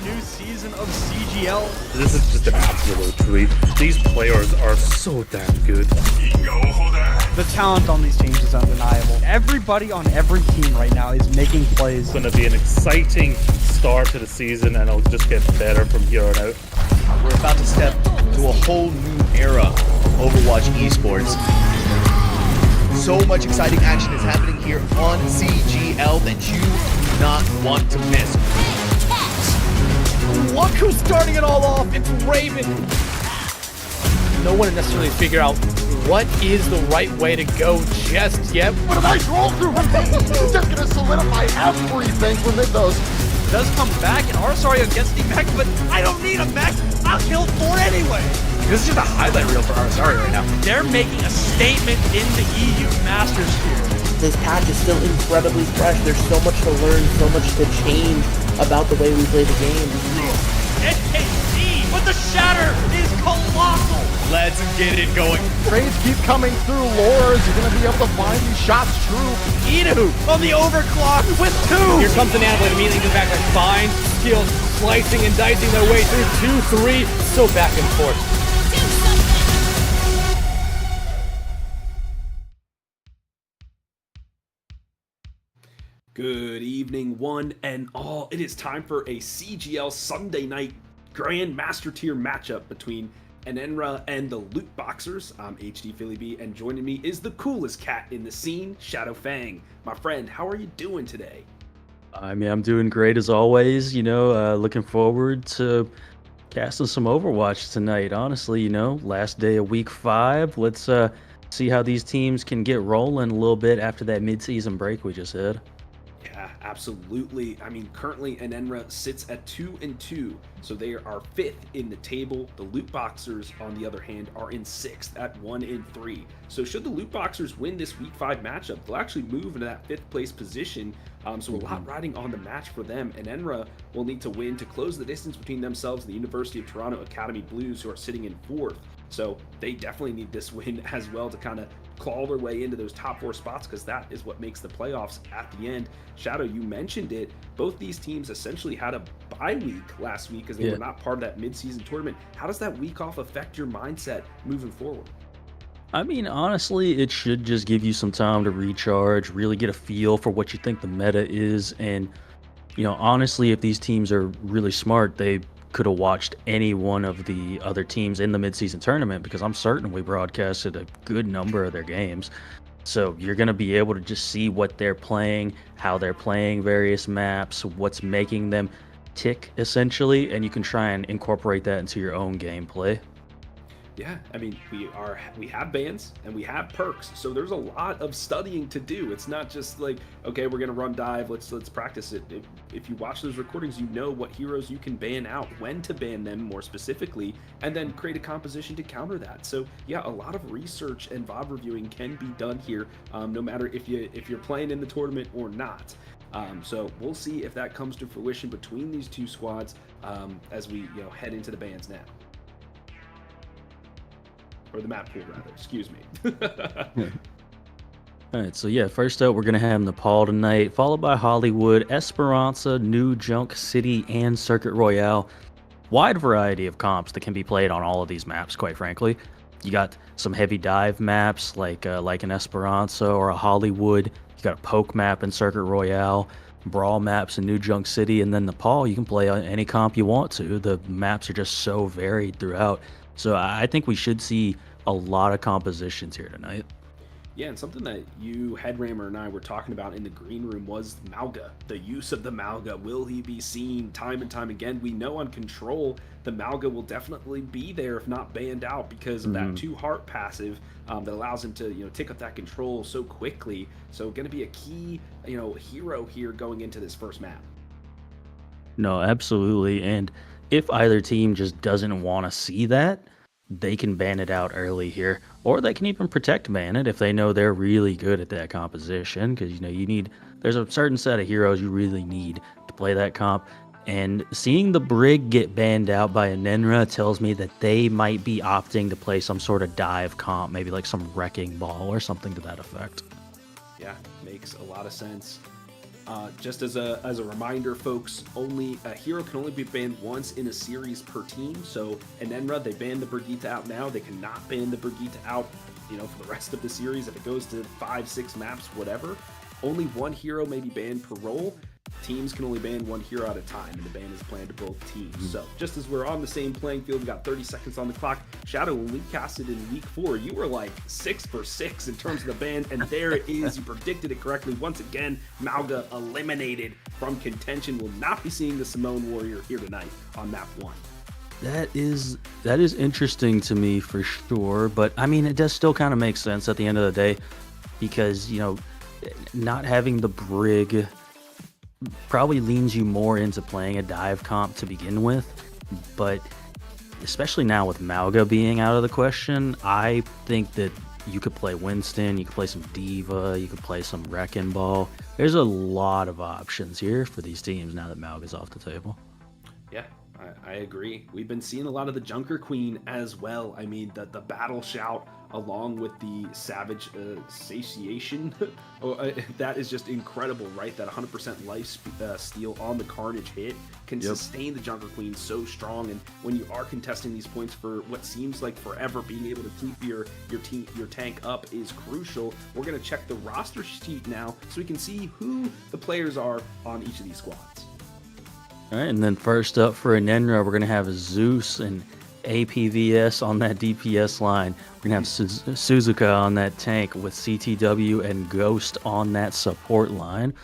new season of CGL. This is just an absolute treat. These players are so damn good. The talent on these teams is undeniable. Everybody on every team right now is making plays. It's going to be an exciting start to the season, and it'll just get better from here on out. We're about to step to a whole new era of Overwatch esports. So much exciting action is happening here on CGL that you do not want to miss. Look who's starting it all off, it's Raven. No one necessarily figure out what is the right way to go just yet. What a nice roll through him. He's just gonna solidify everything for Mythos. Does come back, and Arsario gets the mech, but I don't need a mech. I'll kill 4 anyway. This is just a highlight reel for Arsario right now. They're making a statement in the EU Masters here. This patch is still incredibly fresh. There's so much to learn, so much to change about the way we play the game. NKC, what the shatter is colossal. Let's get it going. Trades keep coming through. Laura, is he going to be able to find these shots true? Inu on the overclock with 2. Here comes an Annabelle immediately into the back line. Fine skills, slicing and dicing their way through 2-3. So back and forth. Good evening, one and all. It is time for a CGL Sunday night Grand Master Tier matchup between Enenra and the Lootboxers. I'm HD Philly B, and joining me is the coolest cat in the scene, Shadow Fang. My friend, how are you doing today? I mean, I'm doing great as always. Looking forward to casting some Overwatch tonight. Honestly, last day of week 5. Let's see how these teams can get rolling a little bit after that mid-season break we just had. Yeah, absolutely. I mean, currently Enenra sits at 2-2, so they are 5th in the table. The Lootboxers, on the other hand, are in 6th at 1-3. So should the Lootboxers win this week 5 matchup, they'll actually move into that 5th place position. So a lot riding on the match for them. Enenra will need to win to close the distance between themselves and the University of Toronto Academy Blues, who are sitting in 4th. So they definitely need this win as well to kind of claw their way into those top 4 spots, because that is what makes the playoffs at the end. Shadow, you mentioned it. Both these teams essentially had a bye week last week because they were not part of that mid-season tournament. How does that week off affect your mindset moving forward? I mean, honestly, it should just give you some time to recharge, really get a feel for what you think the meta is. And, honestly, if these teams are really smart, they could have watched any one of the other teams in the midseason tournament, because I'm certain we broadcasted a good number of their games. So you're going to be able to just see what they're playing, how they're playing various maps, what's making them tick, essentially, and you can try and incorporate that into your own gameplay. Yeah, I mean, we have bans and we have perks, so there's a lot of studying to do. It's not just like, okay, we're gonna run dive, let's practice it. If you watch those recordings, you know what heroes you can ban out, when to ban them more specifically, and then create a composition to counter that. So yeah, a lot of research and VOD reviewing can be done here, no matter if you're playing in the tournament or not. So we'll see if that comes to fruition between these two squads as we head into the bans now. Or the map pool, rather. Excuse me. All right, so yeah, first up, we're going to have Nepal tonight, followed by Hollywood, Esperanza, New Junk City, and Circuit Royale. Wide variety of comps that can be played on all of these maps, quite frankly. You got some heavy dive maps like an Esperanza or a Hollywood. You got a poke map in Circuit Royale, brawl maps in New Junk City, and then Nepal, you can play on any comp you want to. The maps are just so varied throughout. So I think we should see a lot of compositions here tonight. Yeah, and something that you, Headrammer, and I were talking about in the green room was Mauga. The use of the Mauga. Will he be seen time and time again? We know on Control, the Mauga will definitely be there if not banned out because of that 2-heart passive that allows him to take up that control so quickly. So going to be a key hero here going into this first map. No, absolutely. And if either team just doesn't want to see that, they can ban it out early here, or they can even protect ban it if they know they're really good at that composition, because there's a certain set of heroes you really need to play that comp. And seeing the Brig get banned out by Enenra tells me that they might be opting to play some sort of dive comp, maybe like some Wrecking Ball or something to that effect. Yeah, makes a lot of sense. Just as a reminder, folks, a hero can only be banned once in a series per team. So Enenra, they banned the Brigitte out now. They cannot ban the Brigitte out, for the rest of the series. If it goes to 5-6 maps, whatever. Only one hero may be banned per role. Teams can only ban one hero at a time, and the ban is planned to both teams. So just as we're on the same playing field, we got 30 seconds on the clock. Shadow, when we casted in week 4, you were like 6 for 6 in terms of the ban, and there it is. You predicted it correctly. Once again, Mauga eliminated from contention. Will not be seeing the Simone Warrior here tonight on map 1. That is interesting to me for sure, but I mean, it does still kind of make sense at the end of the day, because not having the Brig probably leans you more into playing a dive comp to begin with, but especially now with Mauga being out of the question, I think that you could play Winston, you could play some Diva, you could play some Wrecking Ball. There's a lot of options here for these teams now that Mauga's off the table. Yeah, I agree. We've been seeing a lot of the Junker Queen as well. I mean, the battle shout along with the savage satiation, that is just incredible, right? That 100% life steal on the Carnage hit can sustain the Junker Queen so strong. And when you are contesting these points for what seems like forever, being able to keep your tank up is crucial. We're going to check the roster sheet now so we can see who the players are on each of these squads. All right, and then first up for Enenra, we're going to have Zeus and APVS on that DPS line. We're going to have Suzuka on that tank with CTW and Ghost on that support line.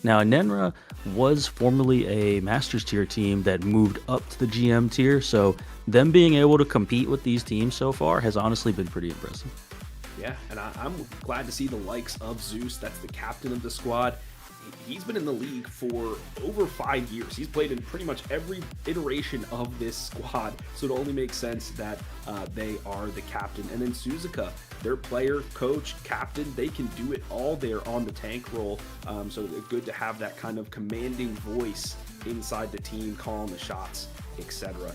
Now, Enenra was formerly a Masters tier team that moved up to the GM tier, so them being able to compete with these teams so far has honestly been pretty impressive. Yeah, and I'm glad to see the likes of Zeus, that's the captain of the squad. He's been in the league for over 5 years. He's played in pretty much every iteration of this squad, so it only makes sense that they are the captain. And then Suzuka, their player, coach, captain, they can do it all there on the tank role. So it's good to have that kind of commanding voice inside the team, calling the shots, etc.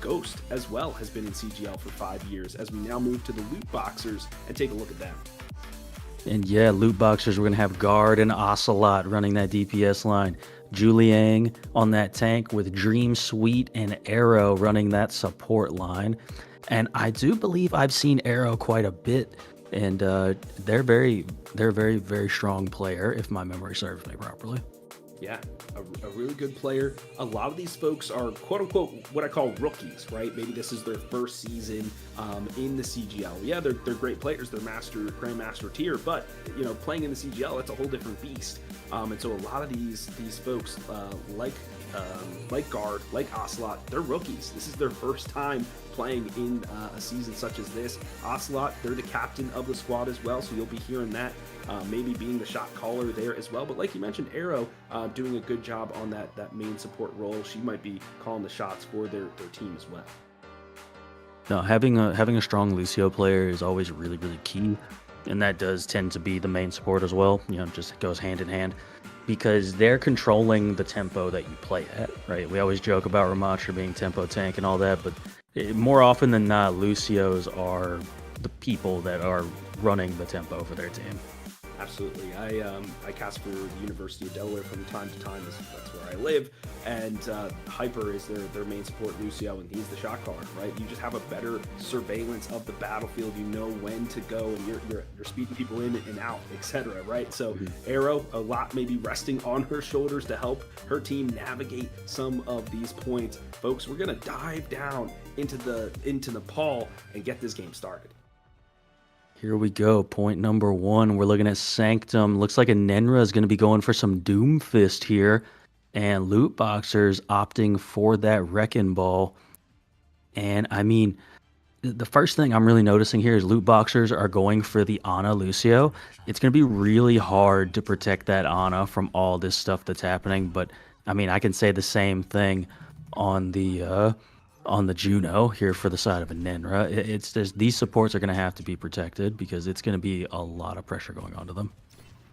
Ghost as well has been in CGL for 5 years, as we now move to the Lootboxers and take a look at them. And yeah, Lootboxers, we're going to have Guard and Ocelot running that DPS line. Juliang on that tank with Dream Suite and Arrow running that support line. And I do believe I've seen Arrow quite a bit, and they're very, very strong player, if my memory serves me properly. Yeah, a really good player. A lot of these folks are quote-unquote what I call rookies, right? Maybe this is their first season in the CGL. Yeah, they're great players. They're grandmaster tier, but you know, playing in the CGL, that's a whole different beast. And so a lot of these folks, like Guard, like Ocelot, they're rookies. This is their first time playing in a season such as this. Ocelot, they're the captain of the squad as well, so you'll be hearing that. Maybe being the shot caller there as well. But like you mentioned, Arrow doing a good job on that main support role. She might be calling the shots for their team as well. No, having a strong Lucio player is always really key, and that does tend to be the main support as well. You know, just goes hand in hand because they're controlling the tempo that you play at, right? We always joke about Ramatra being tempo tank and all that, but more often than not, Lucios are the people that are running the tempo for their team. Absolutely. I cast for the University of Delaware from time to time. That's where I live. And Hyper is their main support, Lucio, and he's the shot caller, right? You just have a better surveillance of the battlefield. You know when to go, and you're speeding people in and out, etc. Right? So Arrow, a lot maybe resting on her shoulders to help her team navigate some of these points. Folks, we're gonna dive down into Nepal and get this game started. Here we go. Point number 1. We're looking at Sanctum. Looks like Enenra is going to be going for some Doomfist here. And Lootboxers opting for that Wrecking Ball. And I mean, the first thing I'm really noticing here is Lootboxers are going for the Ana Lucio. It's going to be really hard to protect that Ana from all this stuff that's happening. But I mean, I can say the same thing on the Juno here for the side of Enenra. These supports are going to have to be protected because it's going to be a lot of pressure going onto them.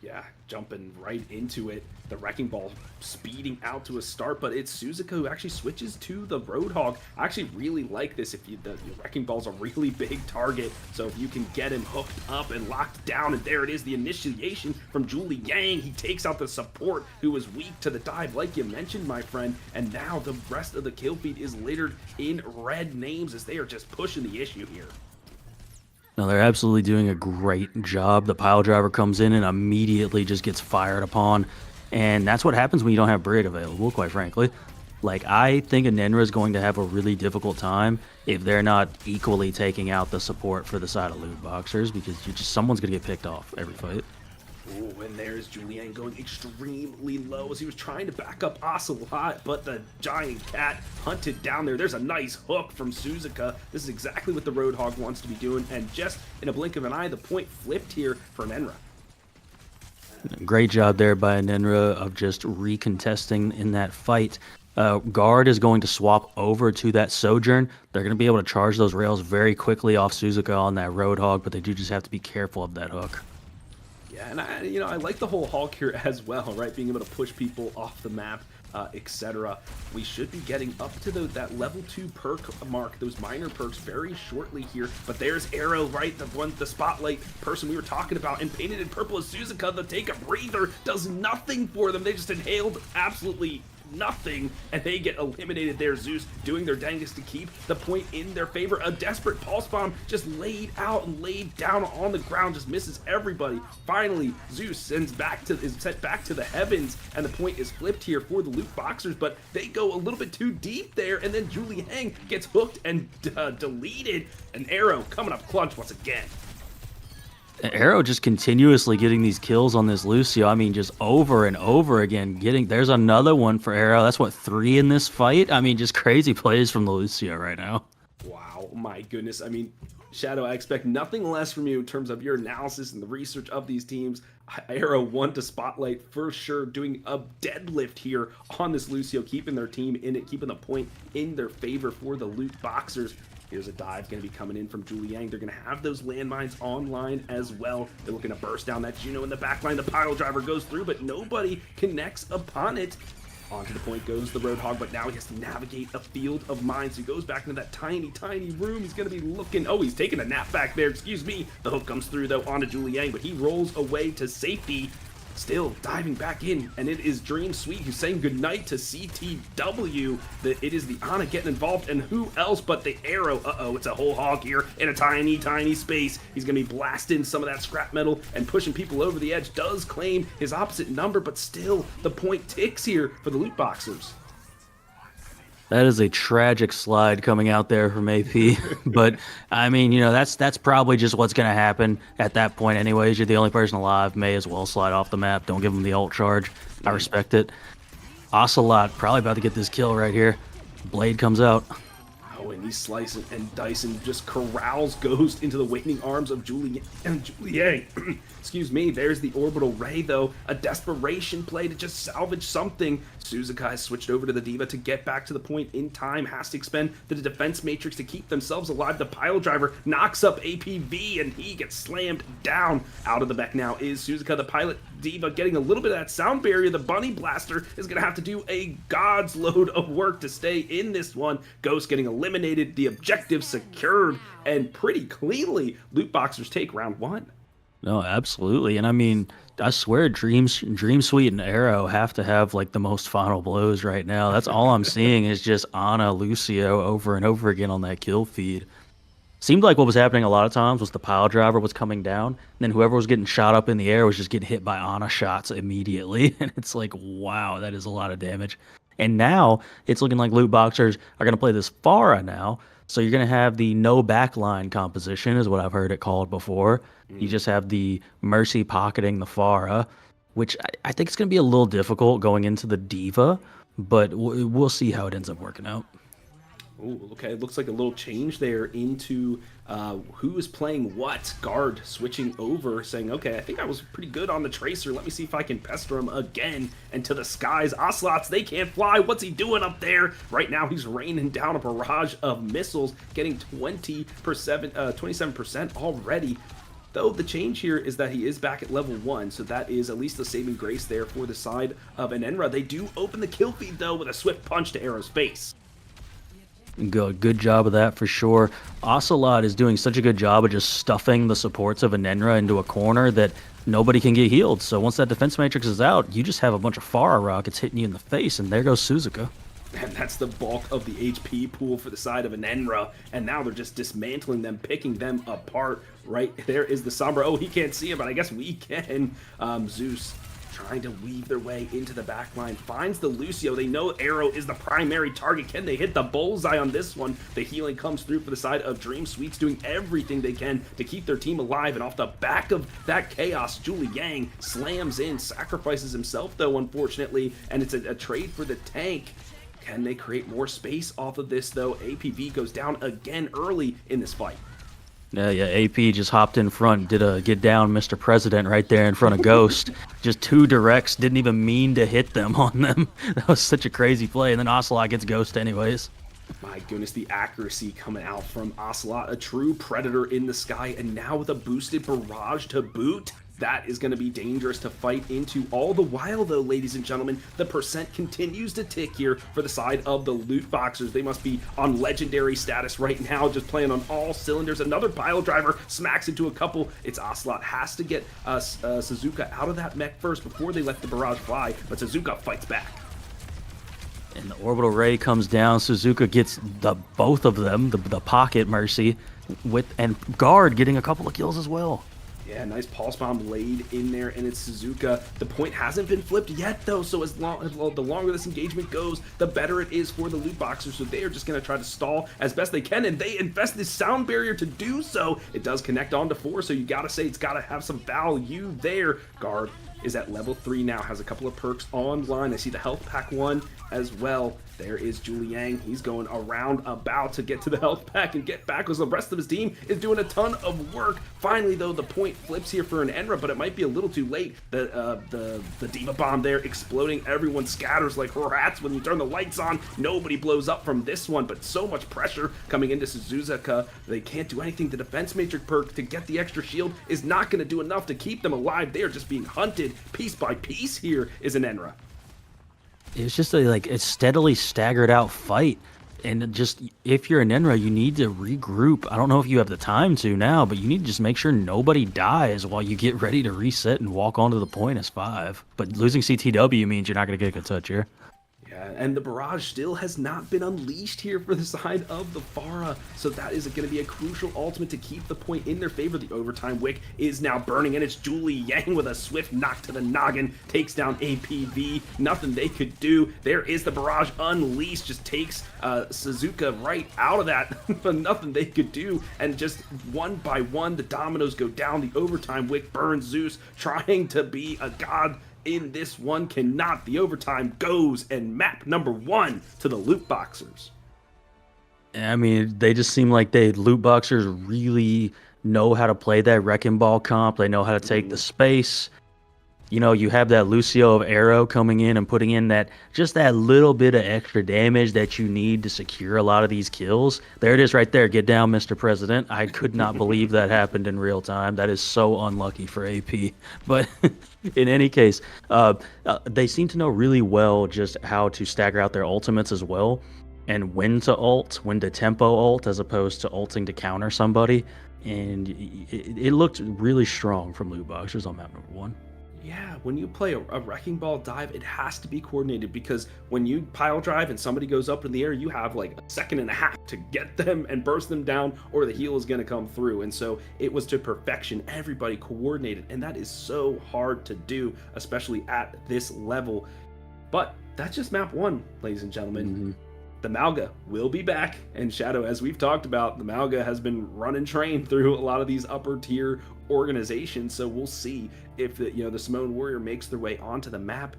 Yeah, jumping right into it. The Wrecking Ball speeding out to a start, but it's Suzuka who actually switches to the Roadhog. I actually really like this. The Wrecking Ball's a really big target, so if you can get him hooked up and locked down, and there it is, the initiation from Julie Yang. He takes out the support who was weak to the dive, like you mentioned, my friend, and now the rest of the kill feed is littered in red names as they are just pushing the issue here. No, they're absolutely doing a great job. The pile driver comes in and immediately just gets fired upon. And that's what happens when you don't have Brig available, quite frankly. Like, I think Enenra is going to have a really difficult time if they're not equally taking out the support for the side of Lootboxers, because someone's going to get picked off every fight. Ooh, and there's Julian going extremely low as he was trying to back up Ocelot, but the giant cat hunted down there. There's a nice hook from Suzuka. This is exactly what the Roadhog wants to be doing, and just in a blink of an eye, the point flipped here for Enenra. Great job there by Enenra of just recontesting in that fight. Guard is going to swap over to that Sojourn. They're going to be able to charge those rails very quickly off Suzuka on that Roadhog, but they do just have to be careful of that hook. Yeah, and I like the whole Hulk here as well, right? Being able to push people off the map. etc. We should be getting up to that level 2 perk mark, those minor perks, very shortly here. But there's Arrow, right? The spotlight person we were talking about, and painted in purple is Suzuka. The take a breather does nothing for them. They just inhaled absolutely nothing, and they get eliminated there. Zeus doing their dangest to keep the point in their favor. A desperate pulse bomb just laid out and laid down on the ground, just misses everybody. Finally, Zeus is sent back to the heavens, and the point is flipped here for the Lootboxers, but they go a little bit too deep there, and then Julie Hang gets hooked and deleted. An Arrow coming up clutch once again. Arrow just continuously getting these kills on this Lucio. I mean, just over and over again there's another one for Arrow. That's what, 3 in this fight? I mean, just crazy plays from the Lucio right now. Wow, my goodness. I mean, Shadow, I expect nothing less from you in terms of your analysis and the research of these teams. Arrow want to spotlight for sure, doing a deadlift here on this Lucio, keeping their team in it, keeping the point in their favor for the Lootboxers. Here's a dive going to be coming in from Julie Yang. They're going to have those landmines online as well. They're looking to burst down that Juno in the backline. The pile driver goes through, but nobody connects upon it. Onto the point goes the Roadhog, but now he has to navigate a field of mines. So he goes back into that tiny, tiny room. He's going to be looking. Oh, he's taking a nap back there. Excuse me. The hook comes through, though, onto Julie Yang, but he rolls away to safety. Still diving back in, and it is Dream Sweet who's saying goodnight to CTW. It is the Ana getting involved, and who else but the Arrow. Uh-oh, it's a whole hog here in a tiny, tiny space. He's going to be blasting some of that scrap metal and pushing people over the edge. Does claim his opposite number, but still the point ticks here for the Lootboxers. That is a tragic slide coming out there from AP. But, I mean, you know, that's probably just what's going to happen at that point anyways. You're the only person alive. May as well slide off the map. Don't give him the ult charge. I respect it. Ocelot probably about to get this kill right here. Blade comes out. Oh, and he's slicing and dicing, just corrals Ghost into the waiting arms of Julie Yang. Excuse me, there's the orbital ray, though. A desperation play to just salvage something. Suzuka has switched over to the Diva to get back to the point in time. Has to expend the defense matrix to keep themselves alive. The pile driver knocks up APV, and he gets slammed down. Out of the back now is Suzuka, the pilot Diva, getting a little bit of that sound barrier. The Bunny Blaster is going to have to do a god's load of work to stay in this one. Ghost getting eliminated, the objective secured, and pretty cleanly, Lootboxers take round 1. No, absolutely. And I mean, I swear Dream Sweet and Arrow have to have like the most final blows right now. That's all I'm seeing is just Ana, Lucio over and over again on that kill feed. Seemed like what was happening a lot of times was the pile driver was coming down, and then whoever was getting shot up in the air was just getting hit by Ana shots immediately. And it's like, wow, that is a lot of damage. And now it's looking like Lootboxers are going to play this Pharah now. So you're going to have the no backline composition is what I've heard it called before. You just have the Mercy pocketing the Pharah, which I think it's going to be a little difficult going into the Diva, but we'll see how it ends up working out. Ooh, okay, it looks like a little change there into who is playing what. Guard switching over, saying, okay, I think I was pretty good on the Tracer. Let me see if I can pester him again. And to the skies, Ocelots, they can't fly. What's he doing up there? Right now, he's raining down a barrage of missiles, getting 27% already. Though the change here is that he is back at level 1, so that is at least a saving grace there for the side of Enenra. They do open the kill feed, though, with a swift punch to Arrow's face. Good job of that for sure. Ocelot is doing such a good job of just stuffing the supports of Enenra into a corner that nobody can get healed. So once that defense matrix is out, you just have a bunch of Pharah rockets hitting you in the face, and there goes Suzuka. And that's the bulk of the HP pool for the side of Enenra, and now they're just dismantling them, picking them apart. Right there is the Sombra. Oh, he can't see him, but I guess we can. Zeus trying to weave their way into the backline, finds the Lucio. They know Arrow is the primary target. Can they hit the bullseye on this one? The healing comes through for the side of Dream Sweets, doing everything they can to keep their team alive. And off the back of that chaos, Julie Yang slams in, sacrifices himself, though, unfortunately, and it's a trade for the tank. Can they create more space off of this, though? APV goes down again early in this fight. Yeah, AP just hopped in front, did a get down Mr. President right there in front of Ghost. Just 2 directs, didn't even mean to hit them on them. That was such a crazy play, and then Ocelot gets Ghost anyways. My goodness, the accuracy coming out from Ocelot, a true predator in the sky, and now with a boosted barrage to boot. That is going to be dangerous to fight into. All the while, though, ladies and gentlemen, the percent continues to tick here for the side of the Lootboxers. They must be on legendary status right now, just playing on all cylinders. Another pile driver smacks into a couple. It's Ocelot has to get Suzuka out of that mech first before they let the barrage fly, but Suzuka fights back. And the orbital ray comes down. Suzuka gets both of them, the pocket mercy, and guard getting a couple of kills as well. Yeah, nice pulse bomb laid in there, and it's Suzuka. The point hasn't been flipped yet, though, so the longer this engagement goes, the better it is for the Lootboxers. So they are just going to try to stall as best they can, and they invest this sound barrier to do so. It does connect onto 4, so you got to say it's got to have some value there. Guard is at level 3 now, has a couple of perks online. I see the health pack one as well. There is Juliang. He's going around about to get to the health pack and get back because the rest of his team is doing a ton of work. Finally, though, the point flips here for an Enenra, but it might be a little too late. The Diva Bomb there exploding. Everyone scatters like rats when you turn the lights on. Nobody blows up from this one, but so much pressure coming into Suzuka. They can't do anything. The Defense Matrix perk to get the extra shield is not going to do enough to keep them alive. They are just being hunted piece by piece here is an Enenra. It's just a steadily staggered out fight. And just, if you're an Enenra, you need to regroup. I don't know if you have the time to now, but you need to just make sure nobody dies while you get ready to reset and walk onto the point as 5. But losing CTW means you're not going to get a good touch here. Yeah, and the barrage still has not been unleashed here for the side of the Pharah, so that is going to be a crucial ultimate to keep the point in their favor. The overtime wick is now burning, and it's Julie Yang with a swift knock to the noggin, takes down APV. Nothing they could do. There is the barrage unleashed, just takes Suzuka right out of that, but nothing they could do, and just one by one, the dominoes go down. The overtime wick burns Zeus, trying to be a god in this one, cannot. The overtime goes, and map number 1 to the Lootboxers. I mean, they just seem like Lootboxers really know how to play that Wrecking Ball comp. They know how to take the space. You know, you have that Lucio of Arrow coming in and putting in that little bit of extra damage that you need to secure a lot of these kills. There it is right there. Get down, Mr. President. I could not believe that happened in real time. That is so unlucky for AP. But in any case, they seem to know really well just how to stagger out their ultimates as well, and when to ult, when to tempo ult, as opposed to ulting to counter somebody. And it looked really strong from Lootboxers on map number 1. Yeah, when you play a Wrecking Ball dive, it has to be coordinated, because when you pile drive and somebody goes up in the air, you have like a second and a half to get them and burst them down, or the heal is going to come through. And so it was to perfection, everybody coordinated, and that is so hard to do, especially at this level. But that's just map 1, ladies and gentlemen. Mm-hmm. The Malga will be back, and Shadow, as we've talked about, the Malga has been run and trained through a lot of these upper tier organizations, so we'll see if the Samoan Warrior makes their way onto the map.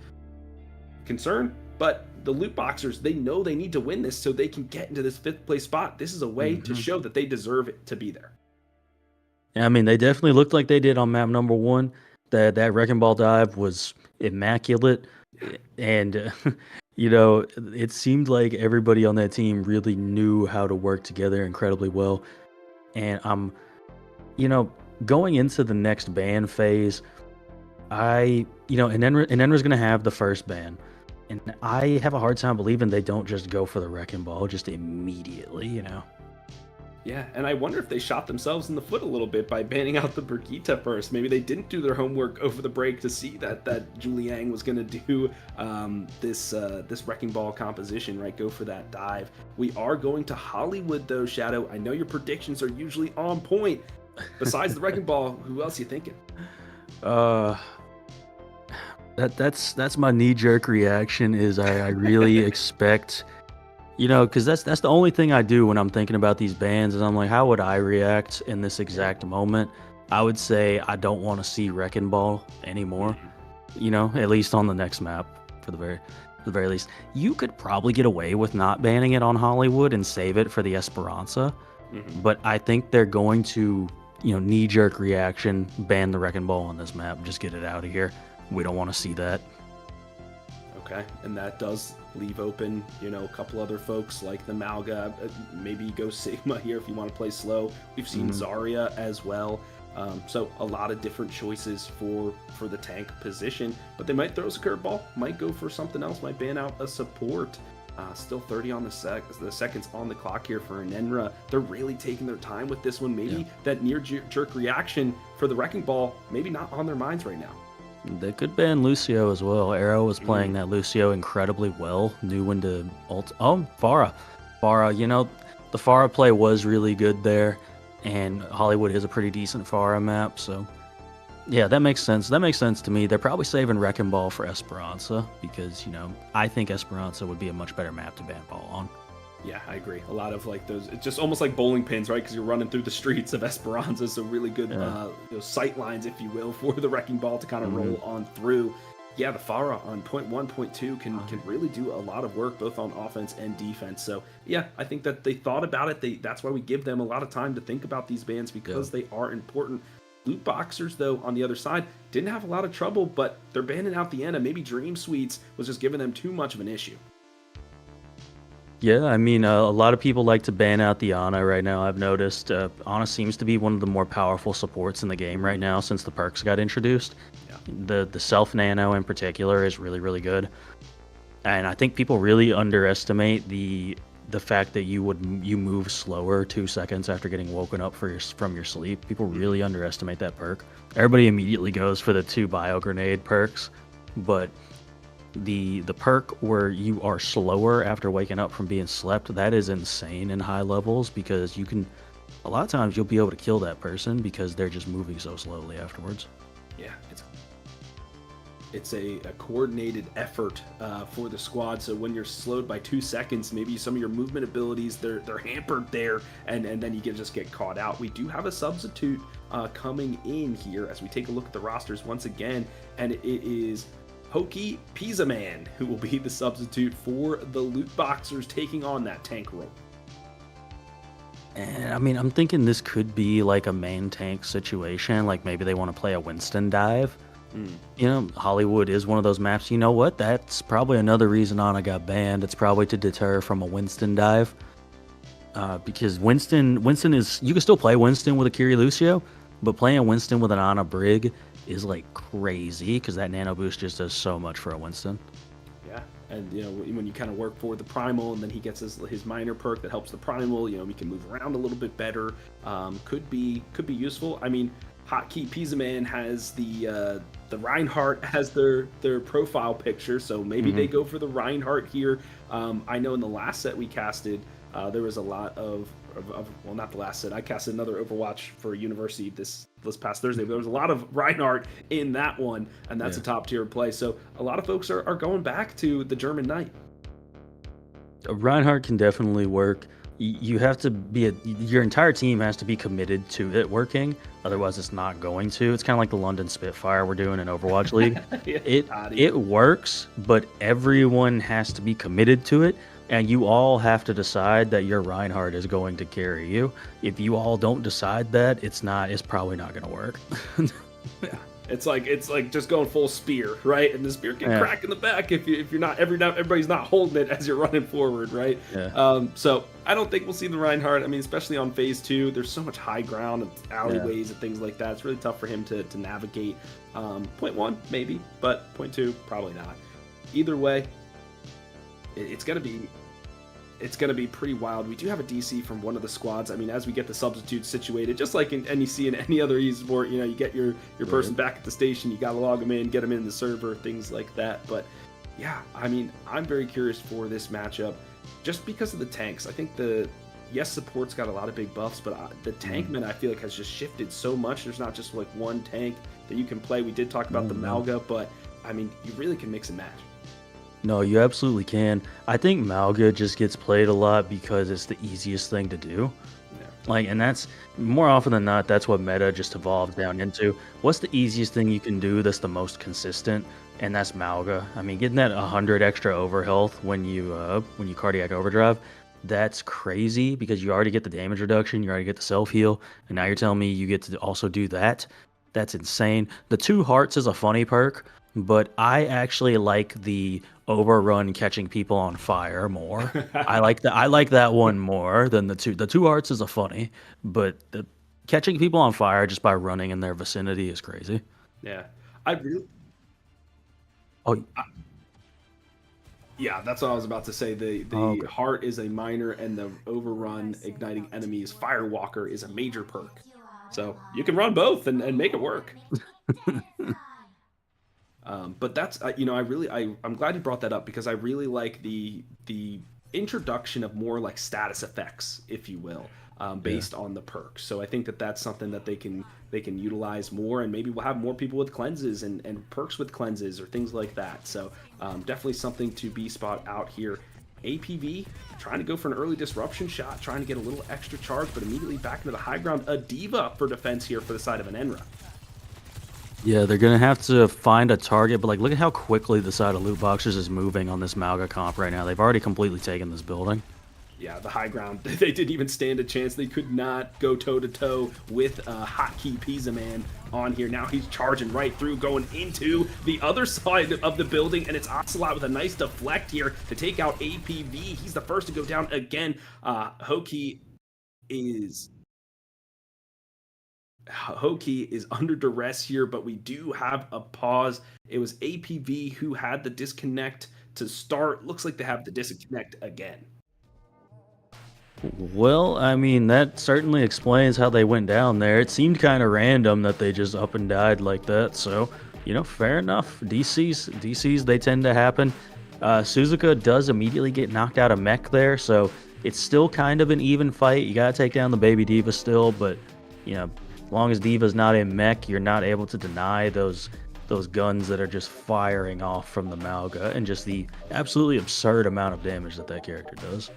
Concern, but the Lootboxers, they know they need to win this so they can get into this 5th place spot. This is a way to show that they deserve it to be there. Yeah, I mean, they definitely looked like they did on map number 1. That Wrecking Ball dive was immaculate, and it seemed like everybody on that team really knew how to work together incredibly well. And going into the next ban phase, Enenra's going to have the first ban, and I have a hard time believing they don't just go for the Wrecking Ball just immediately, Yeah, and I wonder if they shot themselves in the foot a little bit by banning out the Brigitte first. Maybe they didn't do their homework over the break to see that Juliang was going to do this Wrecking Ball composition, right? Go for that dive. We are going to Hollywood, though, Shadow. I know your predictions are usually on point. Besides the Wrecking Ball, who else are you thinking? That's my knee-jerk reaction. Is I really expect. Because that's the only thing I do when I'm thinking about these bans, is I'm like, how would I react in this exact moment? I would say I don't want to see Wrecking Ball anymore, at least on the next map for the very least. You could probably get away with not banning it on Hollywood and save it for the Esperanza, but I think they're going to, knee-jerk reaction, ban the Wrecking Ball on this map, just get it out of here. We don't want to see that. Okay, and that does leave open, you know, a couple other folks like the Malga, maybe go Sigma here if you want to play slow. We've seen Zarya as well. So a lot of different choices for the tank position, but they might throw us a curveball, might go for something else, might ban out a support. Still 30 on the seconds on the clock here for Enenra. They're really taking their time with this one. Maybe that near jerk reaction for the Wrecking Ball, maybe not on their minds right now. They could ban Lucio as well. Arrow was playing that Lucio incredibly well. Knew when to ult. Oh, Pharah. Pharah, you know, the Pharah play was really good there. And Hollywood is a pretty decent Pharah map, so yeah, that makes sense. That makes sense to me. They're probably saving Wrecking Ball for Esperanza because, you know, I think Esperanza would be a much better map to ban Ball on. Yeah, I agree. A lot of like those, it's just almost like bowling pins, right? Because you're running through the streets of Esperanza, so really good sight lines, if you will, for the Wrecking Ball to kind of roll on through. Yeah, the Pharah on point 1, point 2 can really do a lot of work both on offense and defense. So yeah, I think that they thought about it. That's why we give them a lot of time to think about these bans because they are important. Lootboxers, though, on the other side, didn't have a lot of trouble, but they're banning out the Ana. Maybe Dream Suites was just giving them too much of an issue. Yeah, I mean, a lot of people like to ban out the Ana right now. I've noticed Ana seems to be one of the more powerful supports in the game right now since the perks got introduced. Yeah. The self nano in particular is really, really good. And I think people really underestimate the fact that you move slower 2 seconds after getting woken up from your sleep. People really underestimate that perk. Everybody immediately goes for the 2 bio grenade perks, but the perk where you are slower after waking up from being slept, that is insane in high levels because you can, a lot of times you'll be able to kill that person because they're just moving so slowly afterwards. Yeah, it's a coordinated effort for the squad. So when you're slowed by 2 seconds, maybe some of your movement abilities they're hampered there, and then you can just get caught out. We do have a substitute coming in here as we take a look at the rosters once again, and it is Hokey Pizza Man who will be the substitute for the Lootboxers taking on that tank role. And I mean, I'm thinking this could be like a main tank situation, like maybe they want to play a Winston dive. You know, Hollywood is one of those maps. You know what? That's probably another reason Ana got banned. It's probably to deter from a Winston dive. Because Winston is, you can still play Winston with a Kiri Lucio, but playing Winston with an Ana Brig is like crazy because that nano boost just does so much for a Winston. Yeah, and you know, when you kind of work for the primal and then he gets his minor perk that helps the primal, you know, we can move around a little bit better. Could be useful. I mean, Hotkey Pizza Man has the Reinhardt as their profile picture, so maybe they go for the Reinhardt here. I know in the last set we casted, there was a lot of well, not the last set. I casted another Overwatch for University this past Thursday. But there was a lot of Reinhardt in that one, and that's a top tier play. So a lot of folks are going back to the German Knight. Reinhardt can definitely work. You have to be your entire team has to be committed to it working. Otherwise, it's not going to. It's kind of like the London Spitfire we're doing in Overwatch League. It works, but everyone has to be committed to it. And you all have to decide that your Reinhardt is going to carry you. If you all don't decide that, it's probably not going to work. Yeah, it's like just going full spear, right? And the spear can crack in the back if you're not everybody's not holding it as you're running forward, right? Yeah. So I don't think we'll see the Reinhardt. I mean, especially on phase 2, there's so much high ground and alleyways and things like that. It's really tough for him to navigate. Point 1 maybe, but point 2 probably not. Either way, it's gonna be pretty wild. We do have a DC from one of the squads. I mean, as we get the substitutes situated, just like in NEC and any other esport, you know, you get your person back at the station, you gotta log them in, get them in the server, things like that. But yeah, I mean, I'm very curious for this matchup, just because of the tanks. I think support's got a lot of big buffs, but the tankman I feel like has just shifted so much. There's not just like one tank that you can play. We did talk about the Malga, but I mean, you really can mix and match. No, you absolutely can. I think Malga just gets played a lot because it's the easiest thing to do. Yeah. Like, and that's more often than not, that's what meta just evolved down into. What's the easiest thing you can do that's the most consistent? And that's Malga. I mean, getting that 100 extra overhealth when you cardiac overdrive, that's crazy because you already get the damage reduction, you already get the self heal, and now you're telling me you get to also do that. That's insane. The 2 hearts is a funny perk, but I actually like the overrun catching people on fire more. I like that one more than the two. The two arts is a funny, but the catching people on fire just by running in their vicinity is crazy. Yeah. I really, Oh, yeah, that's what I was about to say. oh, The okay. heart is a minor, and the overrun igniting enemies firewalker is a major perk. So you can run both and make it work. But that's I really I'm glad you brought that up because I really like the introduction of more like status effects, if you will, Yeah. based on the perks. So I think that that's something that they can utilize more, and maybe we'll have more people with cleanses and perks with cleanses or things like that. So definitely something to be spot out here. APV trying to go for an early disruption shot, trying to get a little extra charge, but immediately back into the high ground. A diva for defense here for the side of an Enra. Yeah, they're gonna have to find a target, but like, look at how quickly the side of Lootboxers is moving on this Malga comp right now. They've already completely taken this building. Yeah, the high ground. They didn't even stand a chance. They could not go toe to toe with Hotkey Pizza Man on here. Now he's charging right through, going into the other side of the building, and it's Ocelot with a nice deflect here to take out APV. He's the first to go down again. Is Hoki is under duress here, but we do have a pause. It was APV who had the disconnect to start. Looks like they have the disconnect again. Well, I mean, that certainly explains how they went down there. It seemed kind of random that they just up and died like that. So, fair enough. DCs, they tend to happen. Suzuka does immediately get knocked out of mech there, so it's still kind of an even fight. You gotta take down the baby diva still, but as long as diva's not in mech, you're not able to deny those guns that are just firing off from the Malga and just the absolutely absurd amount of damage that character does.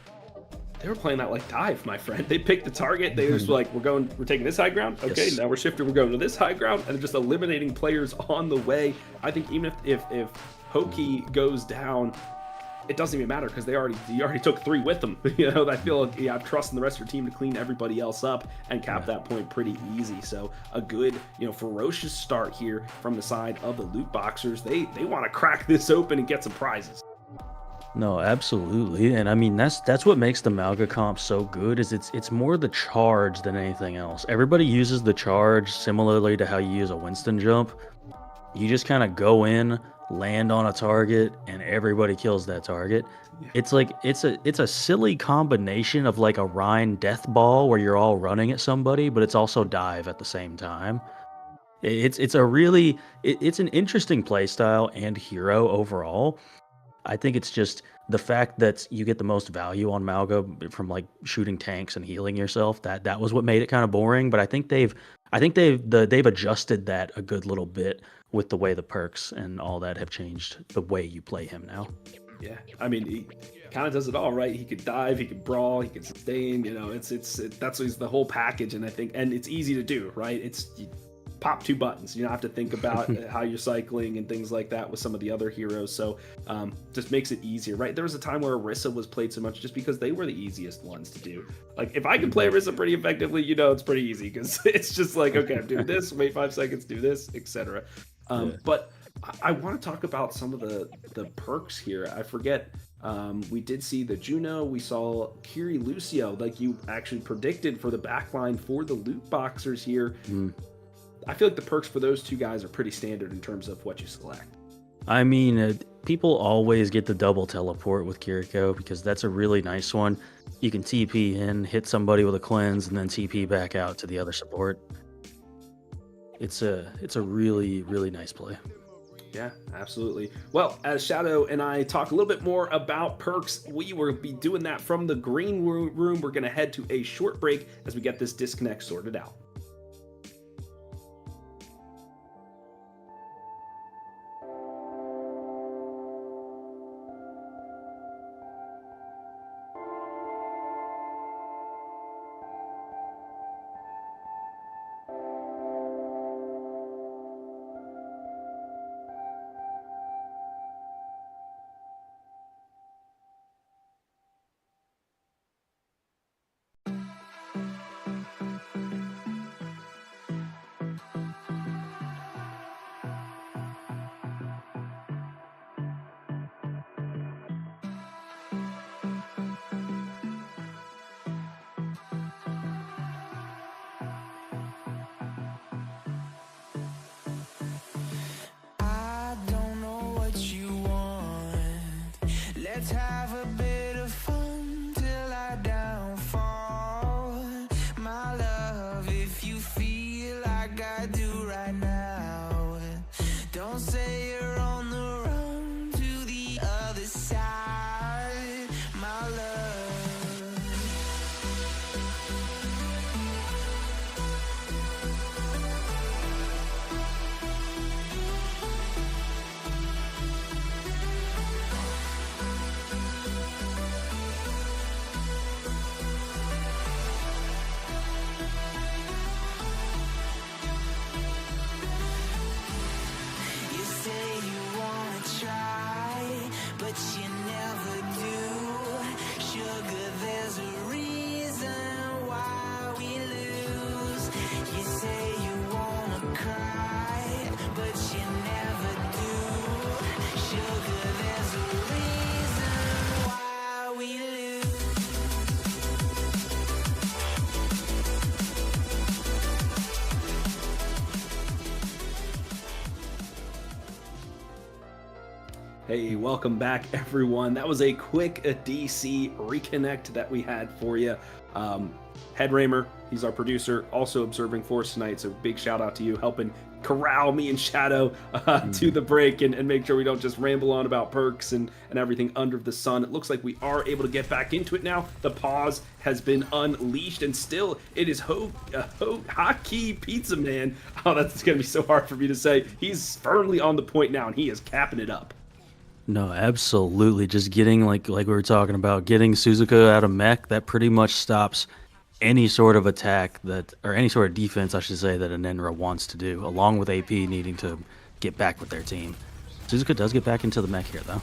They were playing that like dive, my friend. They picked the target. They just were like, we're taking this high ground. Okay, Yes. now we're shifting. We're going to this high ground, and they're just eliminating players on the way. I think even if Hoki goes down, it doesn't even matter because you already took 3 with them. I feel like you have trust in the rest of your team to clean everybody else up and cap that point pretty easy. So a good, ferocious start here from the side of the Lootboxers. They want to crack this open and get some prizes. No, absolutely. And I mean that's what makes the Malga comp so good is it's more the charge than anything else. Everybody uses the charge similarly to how you use a Winston jump. You just kind of go in, land on a target, and everybody kills that target. It's like it's a silly combination of like a Rhine death ball where you're all running at somebody, but it's also dive at the same time. It's a really it's an interesting play style and hero overall. I think it's just the fact that you get the most value on Malga from like shooting tanks and healing yourself. That was what made it kind of boring. But they've adjusted that a good little bit with the way the perks and all that have changed the way you play him now. Yeah, I mean, he kind of does it all, right? He could dive, he could brawl, he could sustain. That's the whole package, and I think, and it's easy to do, right? You pop 2 buttons. You don't have to think about how you're cycling and things like that with some of the other heroes. So just makes it easier, right? There was a time where Orisa was played so much just because they were the easiest ones to do. Like if I can play Orisa pretty effectively, it's pretty easy because it's just like, okay, I'm doing this, wait 5 seconds, do this, etc. But I want to talk about some of the perks here. I forget. We did see the Juno. We saw Kiri Lucio, like you actually predicted for the backline for the Lootboxers here. I feel like the perks for those 2 guys are pretty standard in terms of what you select. I mean, people always get the double teleport with Kiriko because that's a really nice one. You can TP in, hit somebody with a cleanse, and then TP back out to the other support. It's a really, really nice play. Yeah, absolutely. Well, as Shadow and I talk a little bit more about perks, we will be doing that from the green room. We're going to head to a short break as we get this disconnect sorted out. Let's have a bit of fun till I downfall. My love, if you feel like I do right now, don't say you're on the run to the other side, my love. You say you wanna try, but you never do. Sugar, there's a reason why we lose. You say you wanna cry, but you never do. Sugar, there's a reason why we lose. Hey, welcome back, everyone. That was a quick DC reconnect that we had for you. Headraimer, he's our producer, also observing for us tonight. So big shout out to you, helping corral me and Shadow to the break and make sure we don't just ramble on about perks and everything under the sun. It looks like we are able to get back into it now. The pause has been unleashed, and still it is Hockey Pizza Man. Oh, that's going to be so hard for me to say. He's firmly on the point now, and he is capping it up. No, absolutely. Just getting, like we were talking about, getting Suzuka out of mech, that pretty much stops any sort of attack or any sort of defense, I should say, that Enenra wants to do, along with AP needing to get back with their team. Suzuka does get back into the mech here, though.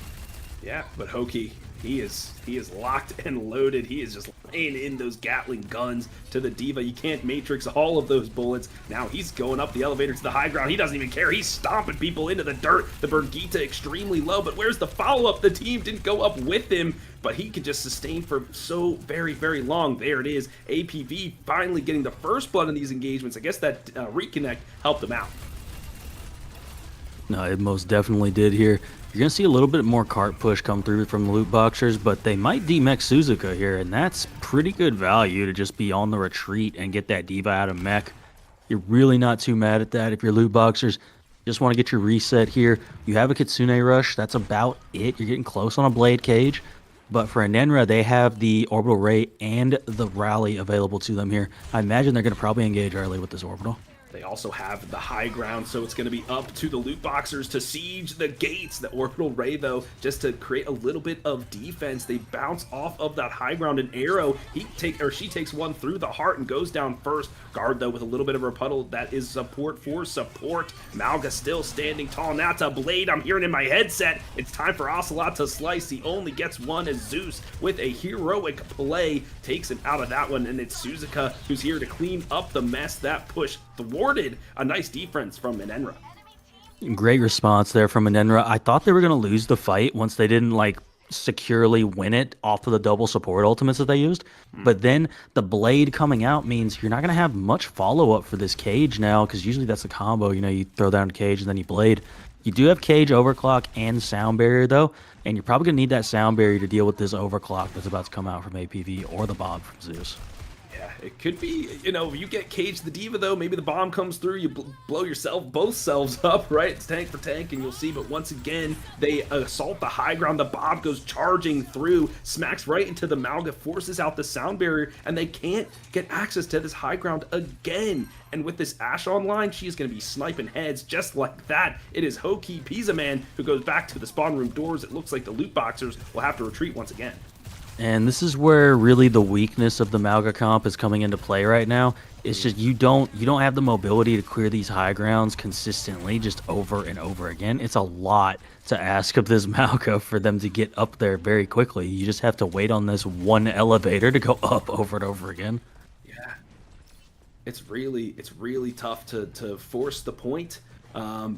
Yeah, but Hoki, he is locked and loaded. He is just laying in those Gatling guns to the Diva. You can't matrix all of those bullets. Now he's going up the elevator to the high ground. He doesn't even care. He's stomping people into the dirt. The Birgitta extremely low, but where's the follow-up? The team didn't go up with him, but he could just sustain for so very, very long. There it is. APV finally getting the first blood in these engagements. I guess that reconnect helped him out. No, it most definitely did here. You're going to see a little bit more cart push come through from the Lootboxers, but they might demech Suzuka here, and that's pretty good value to just be on the retreat and get that Diva out of mech. You're really not too mad at that if you're Lootboxers. Just want to get your reset here. You have a Kitsune Rush. That's about it. You're getting close on a Blade Cage. But for Enenra, they have the Orbital Ray and the Rally available to them here. I imagine they're going to probably engage early with this Orbital. They also have the high ground, so it's going to be up to the Lootboxers to siege the gates. The Orbital Ray, though, just to create a little bit of defense. They bounce off of that high ground. An arrow, she takes one through the heart and goes down first. Guard, though, with a little bit of a puddle. That is support for support. Malga still standing tall. Now it's a Blade. I'm hearing in my headset. It's time for Ocelot to slice. He only gets one as Zeus, with a heroic play, takes him out of that one. And it's Suzuka who's here to clean up the mess. That push thwarted a nice defense from Enenra. Great response there from Enenra. I thought they were going to lose the fight once they didn't securely win it off of the double support ultimates that they used. But then the Blade coming out means you're not going to have much follow-up for this Cage now, because usually that's a combo. You know, you throw down Cage and then you Blade. You do have Cage, Overclock, and Sound Barrier, though, and you're probably going to need that Sound Barrier to deal with this Overclock that's about to come out from APV or the Bob from Zeus. Yeah, it could be, you get Cage the Diva, though, maybe the bomb comes through, you blow both selves up, right? It's tank for tank, and you'll see, but once again, they assault the high ground. The Bob goes charging through, smacks right into the Malga, forces out the Sound Barrier, and they can't get access to this high ground again. And with this Ashe online, she is going to be sniping heads just like that. It is Hoki Pizza Man who goes back to the spawn room doors. It looks like the Lootboxers will have to retreat once again. And this is where really the weakness of the Malga comp is coming into play right now. It's just you don't have the mobility to clear these high grounds consistently just over and over again. It's a lot to ask of this Malga for them to get up there very quickly. You just have to wait on this one elevator to go up over and over again. Yeah, it's really tough to force the point.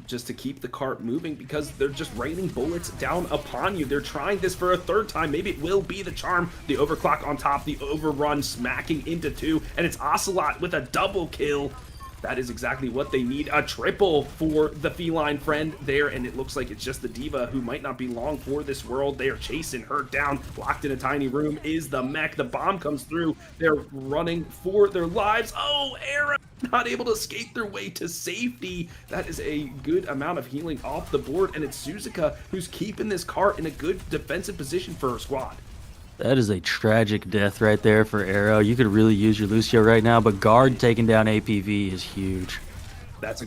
Just to keep the cart moving, because they're just raining bullets down upon you. They're trying this for a third time. Maybe it will be the charm. The overclock on top, the overrun smacking into two, and it's Ocelot with a double kill. That is exactly what they need. A triple for the feline friend there, and it looks like it's just the diva who might not be long for this world. They are chasing her down. Locked in a tiny room is the mech. The bomb comes through. They're running for their lives. Oh, Era not able to escape their way to safety. That is a good amount of healing off the board, and it's Suzuka who's keeping this cart in a good defensive position for her squad. That is a tragic death right there for Arrow. You could really use your Lucio right now, but Guard taking down APV is huge. That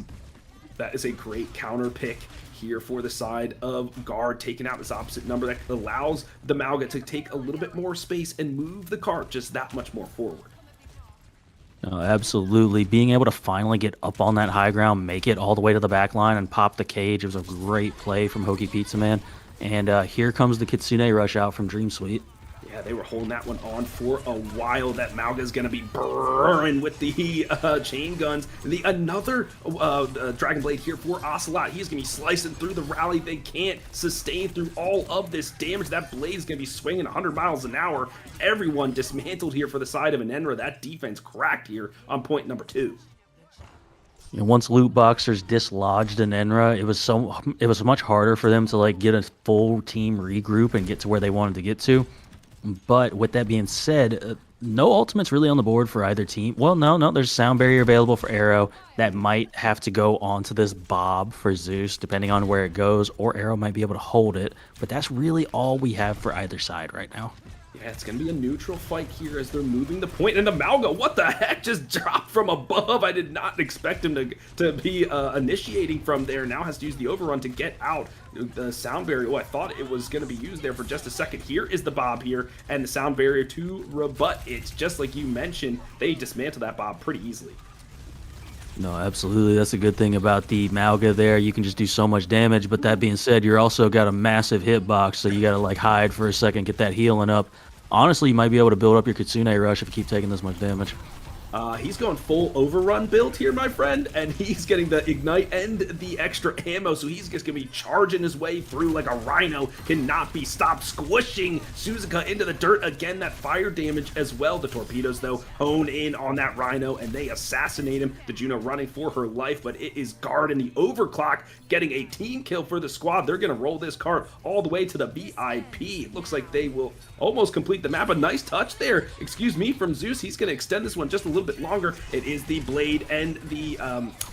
is a great counter pick here for the side of Guard, taking out this opposite number that allows the Mauga to take a little bit more space and move the cart just that much more forward. No, absolutely. Being able to finally get up on that high ground, make it all the way to the back line, and pop the cage was a great play from Hokey Pizza Man. And here comes the Kitsune Rush out from Dream Suite. Yeah, they were holding that one on for a while. That Mauga's going to be burning with the chain guns. Another Dragon Blade here for Ocelot. He's going to be slicing through the rally. They can't sustain through all of this damage. That blade is going to be swinging 100 miles an hour. Everyone dismantled here for the side of Enenra. That defense cracked here on point number 2. You know, once Lootboxers dislodged Enenra, it was much harder for them to like get a full team regroup and get to where they wanted to get to. But with that being said, no ultimates really on the board for either team. Well, no, there's sound barrier available for Arrow. That might have to go onto this Bob for Zeus, depending on where it goes, or Arrow might be able to hold it. But that's really all we have for either side right now. Yeah, it's going to be a neutral fight here as they're moving the point. And the Mauga, what the heck, just dropped from above. I did not expect him to be initiating from there. Now has to use the overrun to get out the sound barrier. Oh, I thought it was going to be used there for just a second. Here is the Bob here, and the sound barrier to rebut. It's just like you mentioned, they dismantle that Bob pretty easily. No, absolutely. That's a good thing about the Mauga there. You can just do so much damage. But that being said, you're also got a massive hitbox, so you got to like hide for a second, get that healing up. Honestly, you might be able to build up your Kitsune Rush if you keep taking this much damage. He's going full overrun build here, my friend, and he's getting the ignite and the extra ammo, so he's just going to be charging his way through like a rhino. Cannot be stopped, squishing Suzuka into the dirt. Again, that fire damage as well. The torpedoes, though, hone in on that rhino, and they assassinate him. The Juno running for her life, but it is Guard in the overclock getting a team kill for the squad. They're going to roll this cart all the way to the VIP. It looks like they will almost complete the map. A nice touch there, excuse me, from Zeus. He's going to extend this one just a little bit longer. It is the Blade and the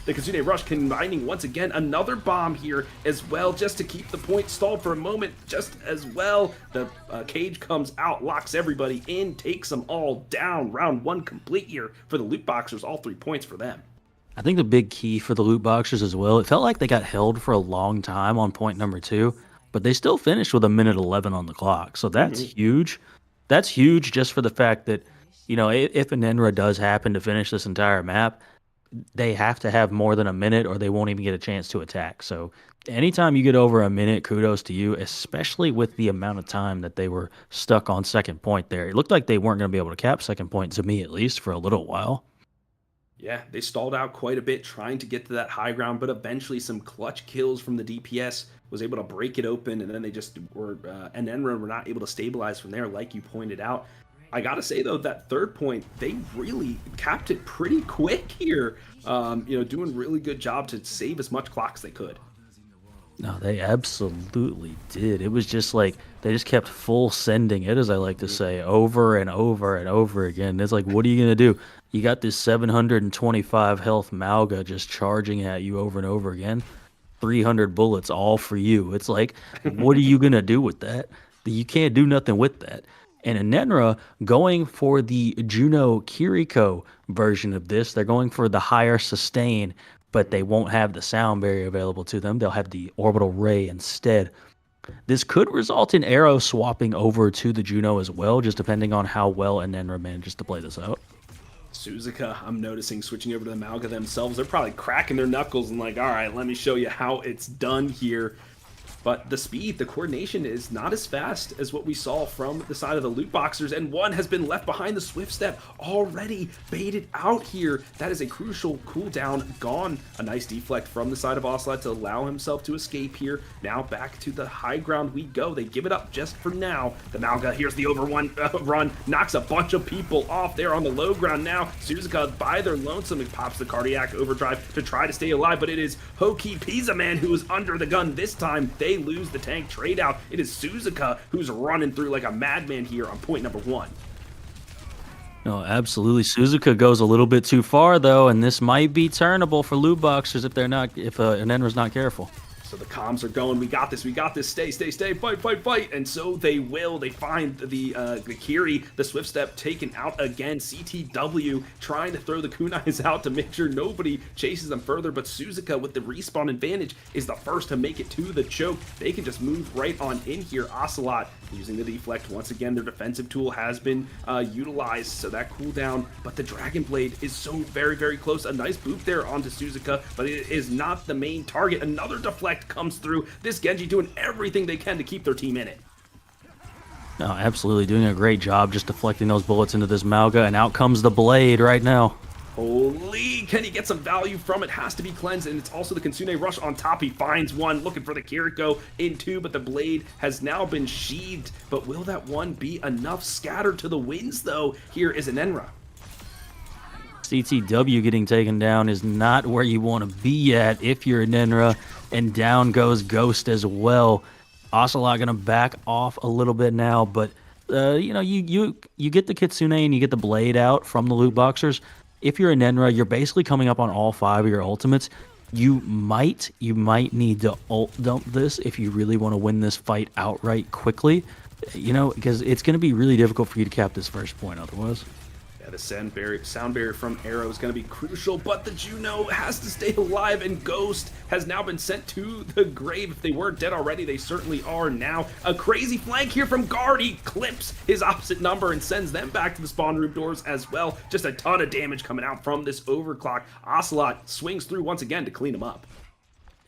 Kitsune Rush combining once again. Another bomb here as well, just to keep the point stalled for a moment just as well. The cage comes out, locks everybody in, takes them all down. Round 1 complete here for the Lootboxers. All 3 points for them. I think the big key for the Lootboxers as well, it felt like they got held for a long time on point number 2, but they still finished with a minute 11 on the clock. So that's huge. That's huge just for the fact that, you know, if an Enenra does happen to finish this entire map, they have to have more than a minute or they won't even get a chance to attack. So anytime you get over a minute, kudos to you, especially with the amount of time that they were stuck on second point there. It looked like they weren't going to be able to cap second point, to me at least, for a little while. Yeah, they stalled out quite a bit trying to get to that high ground, but eventually some clutch kills from the DPS was able to break it open, and then they just were, Enenra were not able to stabilize from there, like you pointed out. I gotta say though, that third point, they really capped it pretty quick here. You know, doing really good job to save as much clock as they could. No, they absolutely did. It was just like they just kept full sending it, as I like to say, over and over and over again. It's like, what are you gonna do? You got this 725 health Mauga just charging at you over and over again. 300 bullets all for you. It's like, what are you gonna do with that? You can't do nothing with that. And Enenra going for the Juno Kiriko version of this. They're going for the higher sustain, but they won't have the sound barrier available to them. They'll have the orbital ray instead. This could result in Arrow swapping over to the Juno as well, just depending on how well Enenra manages to play this out. Suzuka, I'm noticing, switching over to the Mauga themselves. They're probably cracking their knuckles and like, all right, let me show you how it's done here. but the speed, the coordination is not as fast as what we saw from the side of the Lootboxers, and one has been left behind. The Swift Step already baited out here. That is a crucial cooldown gone. A nice deflect from the side of Ocelot to allow himself to escape here. Now back to the high ground we go. They give it up just for now. The Malga, here's the run, knocks a bunch of people off there on the low ground now. Suzuka by their lonesome pops the cardiac overdrive to try to stay alive, but it is Hoki Pizza Man who is under the gun this time. They lose the tank trade out. It is Suzuka who's running through like a madman here on point number 1. No, absolutely. Suzuka goes a little bit too far though, and this might be turnable for Lootboxers if Enenra's not careful. So the comms are going, we got this, stay, fight, and so they will. They find the Kiri, the Swift Step taken out again. CTW trying to throw the kunais out to make sure nobody chases them further, but Suzuka with the respawn advantage is the first to make it to the choke. They can just move right on in here. Ocelot using the deflect. Once again, their defensive tool has been utilized, so that cooldown, but the Dragon Blade is so very, very close. A nice boop there onto Suzuka, but it is not the main target. Another deflect comes through. This Genji doing everything they can to keep their team in it. No, absolutely doing a great job just deflecting those bullets into this Malga, and out comes the blade right now. Holy, can he get some value from it? Has to be cleansed, and it's also the Kitsune Rush on top. He finds one, looking for the Kiriko in 2, but the blade has now been sheathed. But will that one be enough? Scattered to the winds, though. Here is Enenra. CTW getting taken down is not where you want to be at if you're Enenra, and down goes Ghost as well. Ocelot gonna back off a little bit now, but you know, you get the Kitsune and you get the blade out from the Lootboxers. If you're Enenra, you're basically coming up on all 5 of your ultimates. You might need to ult dump this if you really want to win this fight outright quickly, you know, because it's going to be really difficult for you to cap this first point otherwise. The sound barrier from Arrow is going to be crucial, but the Juno has to stay alive, and Ghost has now been sent to the grave. If they weren't dead already, they certainly are now. A crazy flank here from Guard. He clips his opposite number and sends them back to the spawn room doors as well. Just a ton of damage coming out from this overclock. Ocelot swings through once again to clean him up.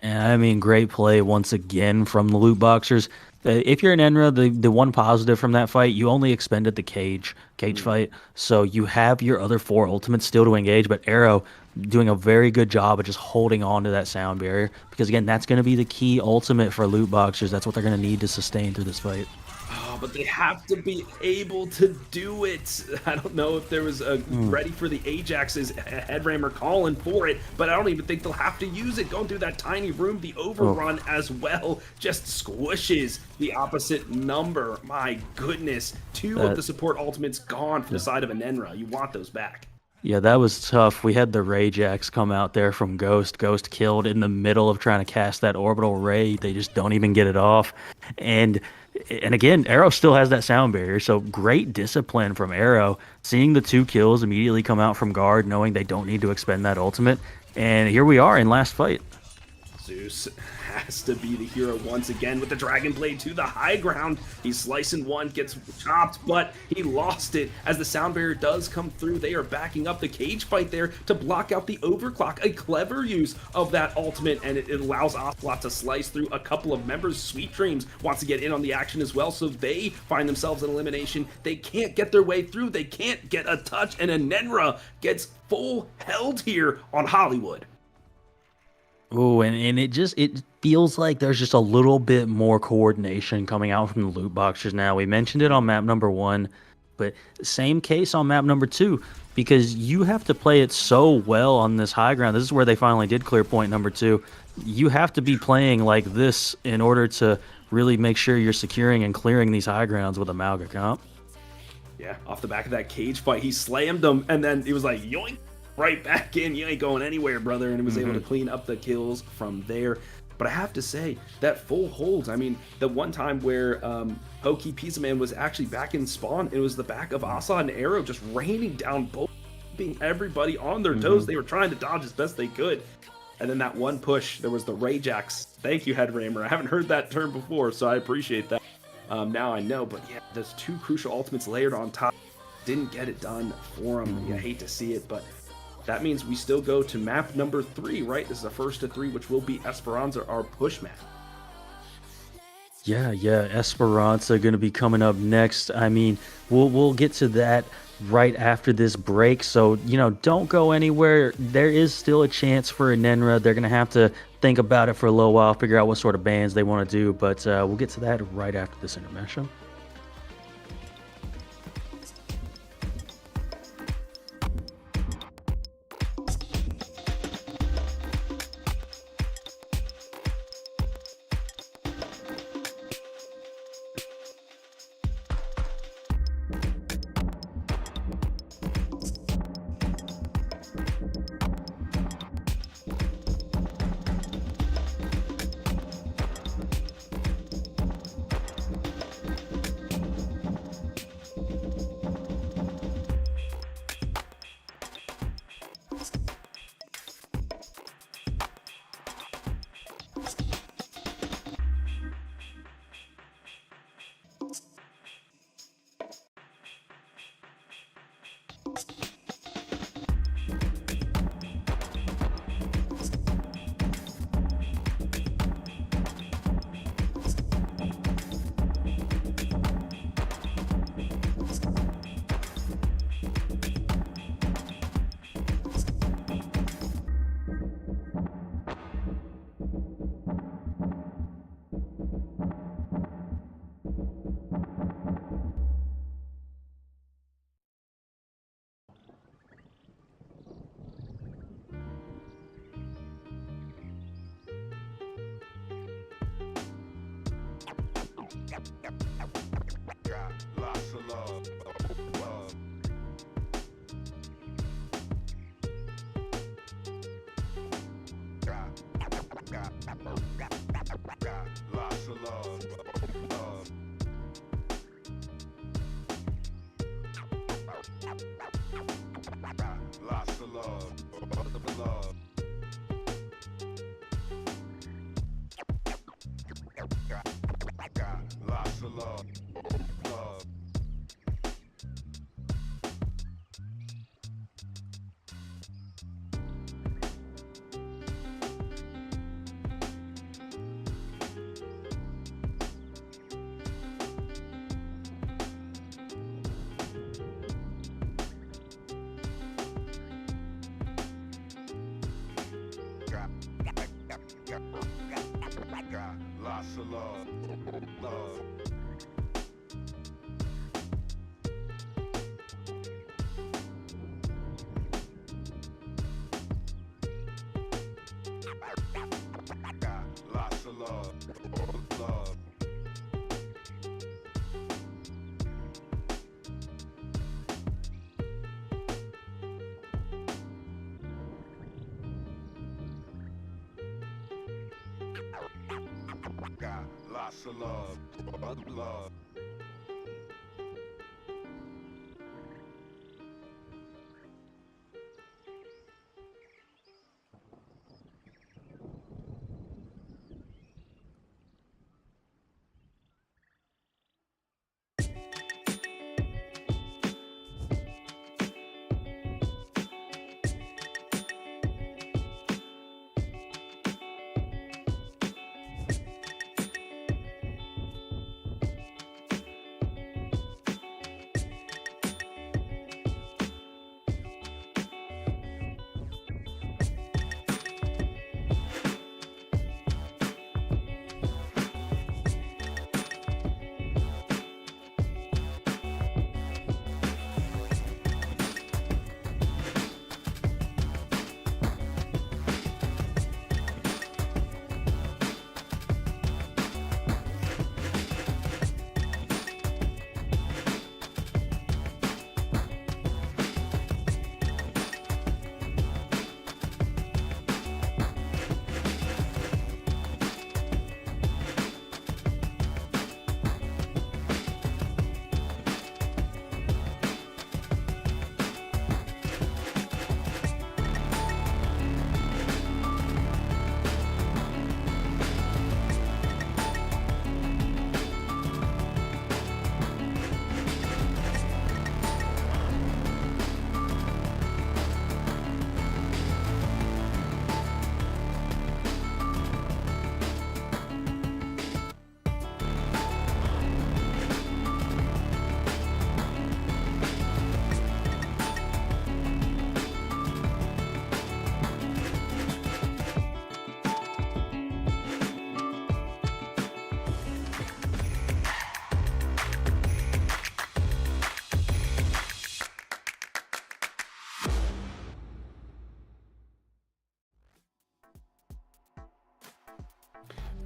And I mean, great play once again from the Lootboxers. If you're an Enenra, the one positive from that fight, you only expended the cage fight, so you have your other 4 ultimates still to engage, but Arrow doing a very good job of just holding on to that sound barrier, because again, that's going to be the key ultimate for Lootboxers. That's what they're going to need to sustain through this fight. Oh, but they have to be able to do it. I don't know if there was a ready for the Ajax's headrammer calling for it, but I don't even think they'll have to use it. Going through that tiny room, the overrun as well just squishes the opposite number. My goodness. 2 of the support ultimates gone from the side of Enenra. You want those back. Yeah, that was tough. We had the Rajax come out there from Ghost. Ghost killed in the middle of trying to cast that orbital ray. They just don't even get it off. And again, Arrow still has that sound barrier, so great discipline from Arrow. Seeing the 2 kills immediately come out from Guard, knowing they don't need to expend that ultimate. And here we are in last fight. Zeus has to be the hero once again with the Dragon Blade to the high ground. He's slicing one, gets chopped, but he lost it as the sound barrier does come through. They are backing up the cage fight there to block out the overclock. A clever use of that ultimate, and it allows Ocelot to slice through a couple of members. Sweet Dreams wants to get in on the action as well, so they find themselves in elimination. They can't get their way through. They can't get a touch, and Enenra gets full held here on Hollywood. Oh, and it feels like there's just a little bit more coordination coming out from the Lootboxers now. We mentioned it on map number 1, but same case on map number 2, because you have to play it so well on this high ground. This is where they finally did clear point number 2. You have to be playing like this in order to really make sure you're securing and clearing these high grounds with a Malga comp. Yeah, off the back of that cage fight, he slammed him, and then he was like, yoink, right back in. You ain't going anywhere, brother. And he was able to clean up the kills from there. But I have to say, that full holds. I mean, the one time where Hoki Pizza Man was actually back in spawn, it was the back of Ocelot and Arrow just raining down both, keeping everybody on their toes. They were trying to dodge as best they could. And then that one push, there was the Rajax. Thank you, Headrammer. I haven't heard that term before, so I appreciate that. Now I know, but yeah, those 2 crucial ultimates layered on top didn't get it done for him. Yeah, I hate to see it, but that means we still go to map number 3, right? This is the first of 3, which will be Esperanza, our push map. Yeah. Esperanza going to be coming up next. I mean, we'll get to that right after this break. So, don't go anywhere. There is still a chance for Enenra. They're going to have to think about it for a little while, figure out what sort of bands they want to do. But we'll get to that right after this intermission.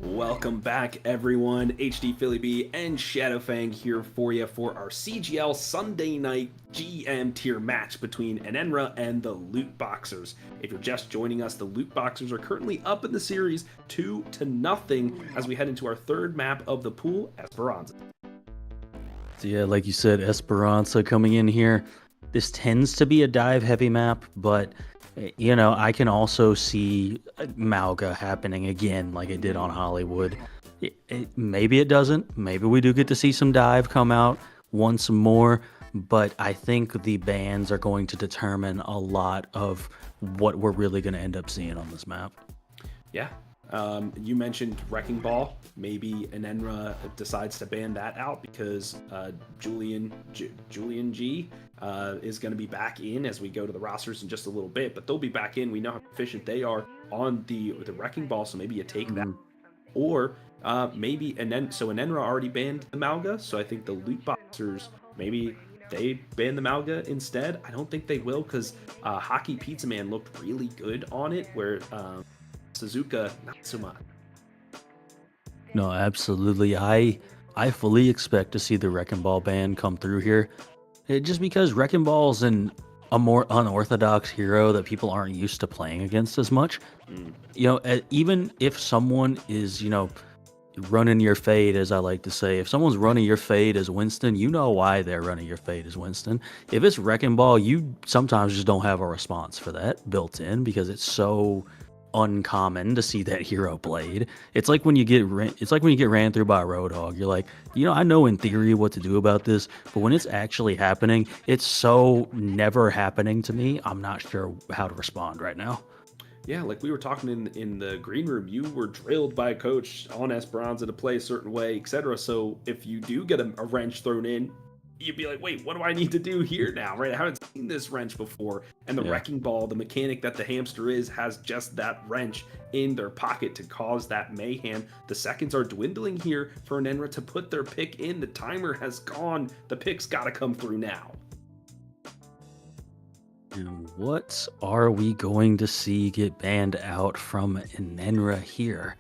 Welcome back, everyone. HD Philly B and Shadowfang here for you for our CGL Sunday night GM tier match between Enenra and the Lootboxers. If you're just joining us, the Lootboxers are currently up in the series 2-0 as we head into our third map of the pool, Esperanza. So yeah, like you said, Esperanza coming in here. This tends to be a dive-heavy map, but you know, I can also see Malga happening again like it did on Hollywood. Maybe it doesn't. Maybe we do get to see some dive come out once more, but I think the bans are going to determine a lot of what we're really going to end up seeing on this map. Yeah. You mentioned Wrecking Ball. Maybe Enenra decides to ban that out because Julian G is going to be back in as we go to the rosters in just a little bit. But they'll be back in. We know how efficient they are on the Wrecking Ball, so maybe you take that. Or maybe Enenra already banned the Malga, so I think the Lootboxers, maybe they ban the Malga instead. I don't think they will because Hockey Pizza Man looked really good on it, where Suzuka, not so much. No, absolutely. I fully expect to see the Wrecking Ball ban come through here. Just because Wrecking Ball's a more unorthodox hero that people aren't used to playing against as much. You know, even if someone is, you know, running your fade, as I like to say, if someone's running your fade as Winston, you know why they're running your fade as Winston. If it's Wrecking Ball, you sometimes just don't have a response for that built in because it's so uncommon to see that hero played. It's like when you get ran through by a Roadhog. You're like, you know, I know in theory what to do about this, but when it's actually happening, it's so never happening to me. I'm not sure how to respond right now. Yeah, like we were talking in the green room, you were drilled by a coach on Esperanza to play a certain way, etc. So if you do get a wrench thrown in, you'd be like, wait, what do I need to do here now, right? I haven't seen this wrench before. And the Wrecking Ball, the mechanic that the hamster is, has just that wrench in their pocket to cause that mayhem. The seconds are dwindling here for Enenra to put their pick in. The timer has gone. The pick's got to come through now. And what are we going to see get banned out from Enenra here?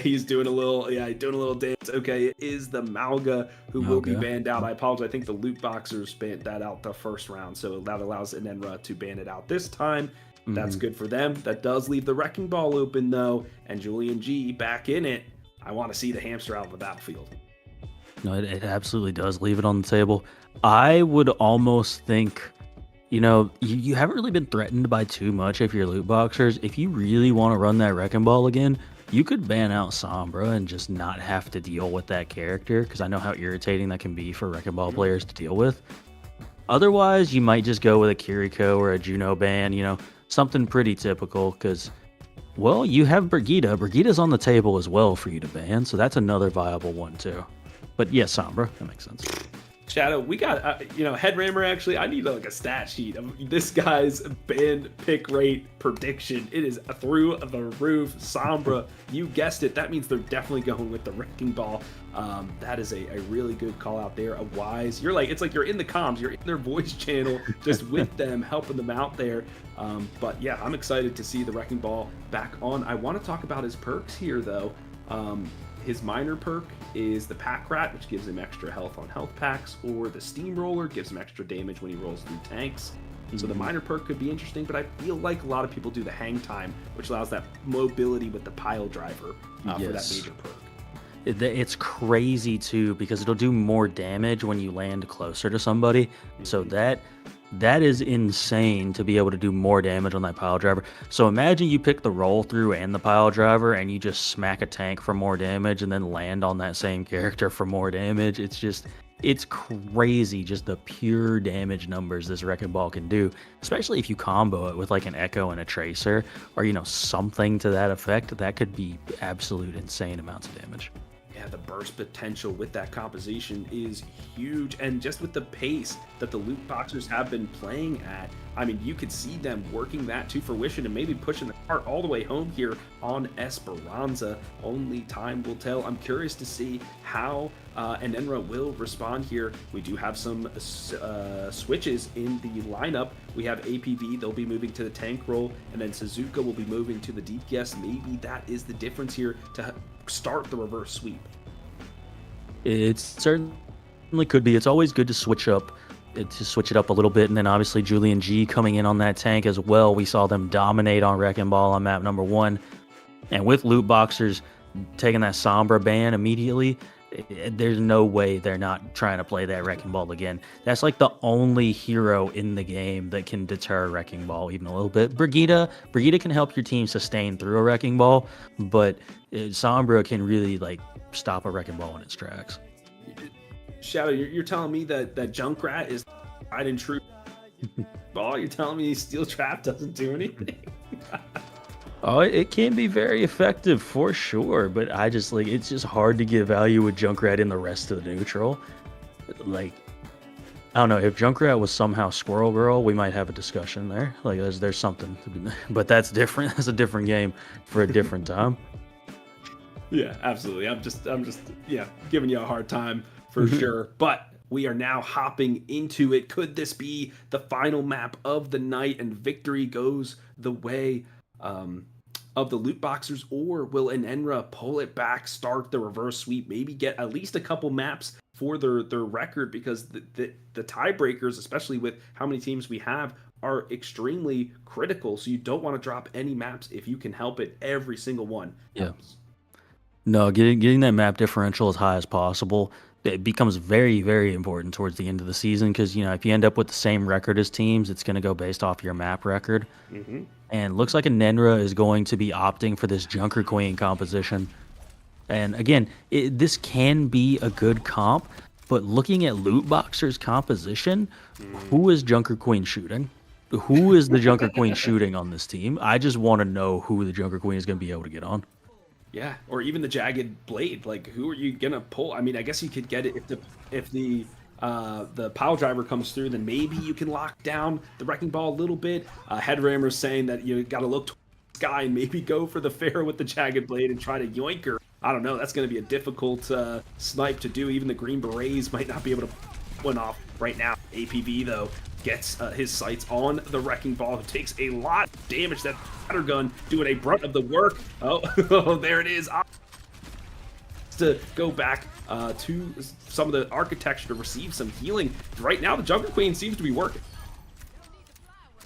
He's doing a little dance. Okay, it is the Malga who will be banned out. I apologize. I think the Lootboxers banned that out the first round, so that allows Enenra to ban it out this time. That's good for them. That does leave the Wrecking Ball open, though, and Julian G back in it. I want to see the hamster out of the battlefield. No, it absolutely does leave it on the table. I would almost think, you know, you haven't really been threatened by too much if you're Lootboxers. If you really want to run that Wrecking Ball again, you could ban out Sombra and just not have to deal with that character, because I know how irritating that can be for Wrecking Ball players to deal with. Otherwise, you might just go with a Kiriko or a Juno ban, you know, something pretty typical, because, well, you have Brigitte. Brigitte's on the table as well for you to ban, so that's another viable one too. But yes, Sombra, that makes sense. Shadow, we got, Headrammer, actually, I need like a stat sheet of this guy's ban pick rate prediction. It is through the roof. Sombra, you guessed it. That means they're definitely going with the Wrecking Ball. That is a really good call out there. A wise, it's like you're in the comms, you're in their voice channel, just with them, helping them out there. But yeah, I'm excited to see the Wrecking Ball back on. I want to talk about his perks here, though. His minor perk is the Pack Rat, which gives him extra health on health packs, or the Steamroller gives him extra damage when he rolls through tanks. So the minor perk could be interesting, but I feel like a lot of people do the Hang Time, which allows that mobility with the Pile Driver for that major perk. It's crazy too, because it'll do more damage when you land closer to somebody. So that is insane to be able to do more damage on that Pile Driver. So imagine you pick the roll through and the Pile Driver and you just smack a tank for more damage and then land on that same character for more damage. It's crazy just the pure damage numbers this Wrecking Ball can do, especially if you combo it with like an Echo and a Tracer or, you know, something to that effect. That could be absolute insane amounts of damage. Yeah, the burst potential with that composition is huge, and just with the pace that the Lootboxers have been playing at, I mean, you could see them working that to fruition and maybe pushing the cart all the way home here on Esperanza. Only time will tell. I'm curious to see how Enenra will respond here. We do have some switches in the lineup. We have APV, they'll be moving to the tank role, and then Suzuka will be moving to the DPS. Maybe that is the difference here to start the reverse sweep. It certainly could be. It's always good to switch up, it up a little bit, and then obviously Julian G coming in on that tank as well. We saw them dominate on Wrecking Ball on map number 1, and with Lootboxers taking that Sombra ban immediately, there's no way they're not trying to play that Wrecking Ball again. That's like the only hero in the game that can deter Wrecking Ball even a little bit. Brigitte can help your team sustain through a Wrecking Ball, but Sombra can really like stop a Wrecking Ball in its tracks. Shadow, you're telling me that Junkrat is tried and true ball? You're telling me Steel Trap doesn't do anything? Oh, it can be very effective for sure, but I just like it's just hard to get value with Junkrat in the rest of the neutral. Like, I don't know, if Junkrat was somehow Squirrel Girl, we might have a discussion there. Like, there's something, but that's different. That's a different game for a different time. Yeah, absolutely. I'm just yeah, giving you a hard time for sure. But we are now hopping into it. Could this be the final map of the night and victory goes the way of the Lootboxers, or will Enenra pull it back, start the reverse sweep, maybe get at least a couple maps for their record? Because the tiebreakers, especially with how many teams we have, are extremely critical. So you don't want to drop any maps if you can help it. Every single one helps. No, getting that map differential as high as possible, it becomes very, very important towards the end of the season, because, you know, if you end up with the same record as teams, it's going to go based off your map record. And looks like Enenra is going to be opting for this Junker Queen composition. And again, this can be a good comp, but looking at Lootboxers' composition, who is Junker Queen shooting? Who is the Junker Queen shooting on this team? I just want to know who the Junker Queen is going to be able to get on. Yeah, or even the Jagged Blade. Like, who are you gonna pull? I mean, I guess you could get it if the pile driver comes through, then maybe you can lock down the Wrecking Ball a little bit. Headrammer's saying that you got to look to the sky and maybe go for the Pharaoh with the Jagged Blade and try to yoink her. I don't know. That's going to be a difficult snipe to do. Even the Green Berets might not be able to pull one off right now. APV, though, gets his sights on the Wrecking Ball, who takes a lot of damage. That batter gun doing a brunt of the work. Oh, there it is. To go back to some of the architecture to receive some healing. Right now, the Junker Queen seems to be working.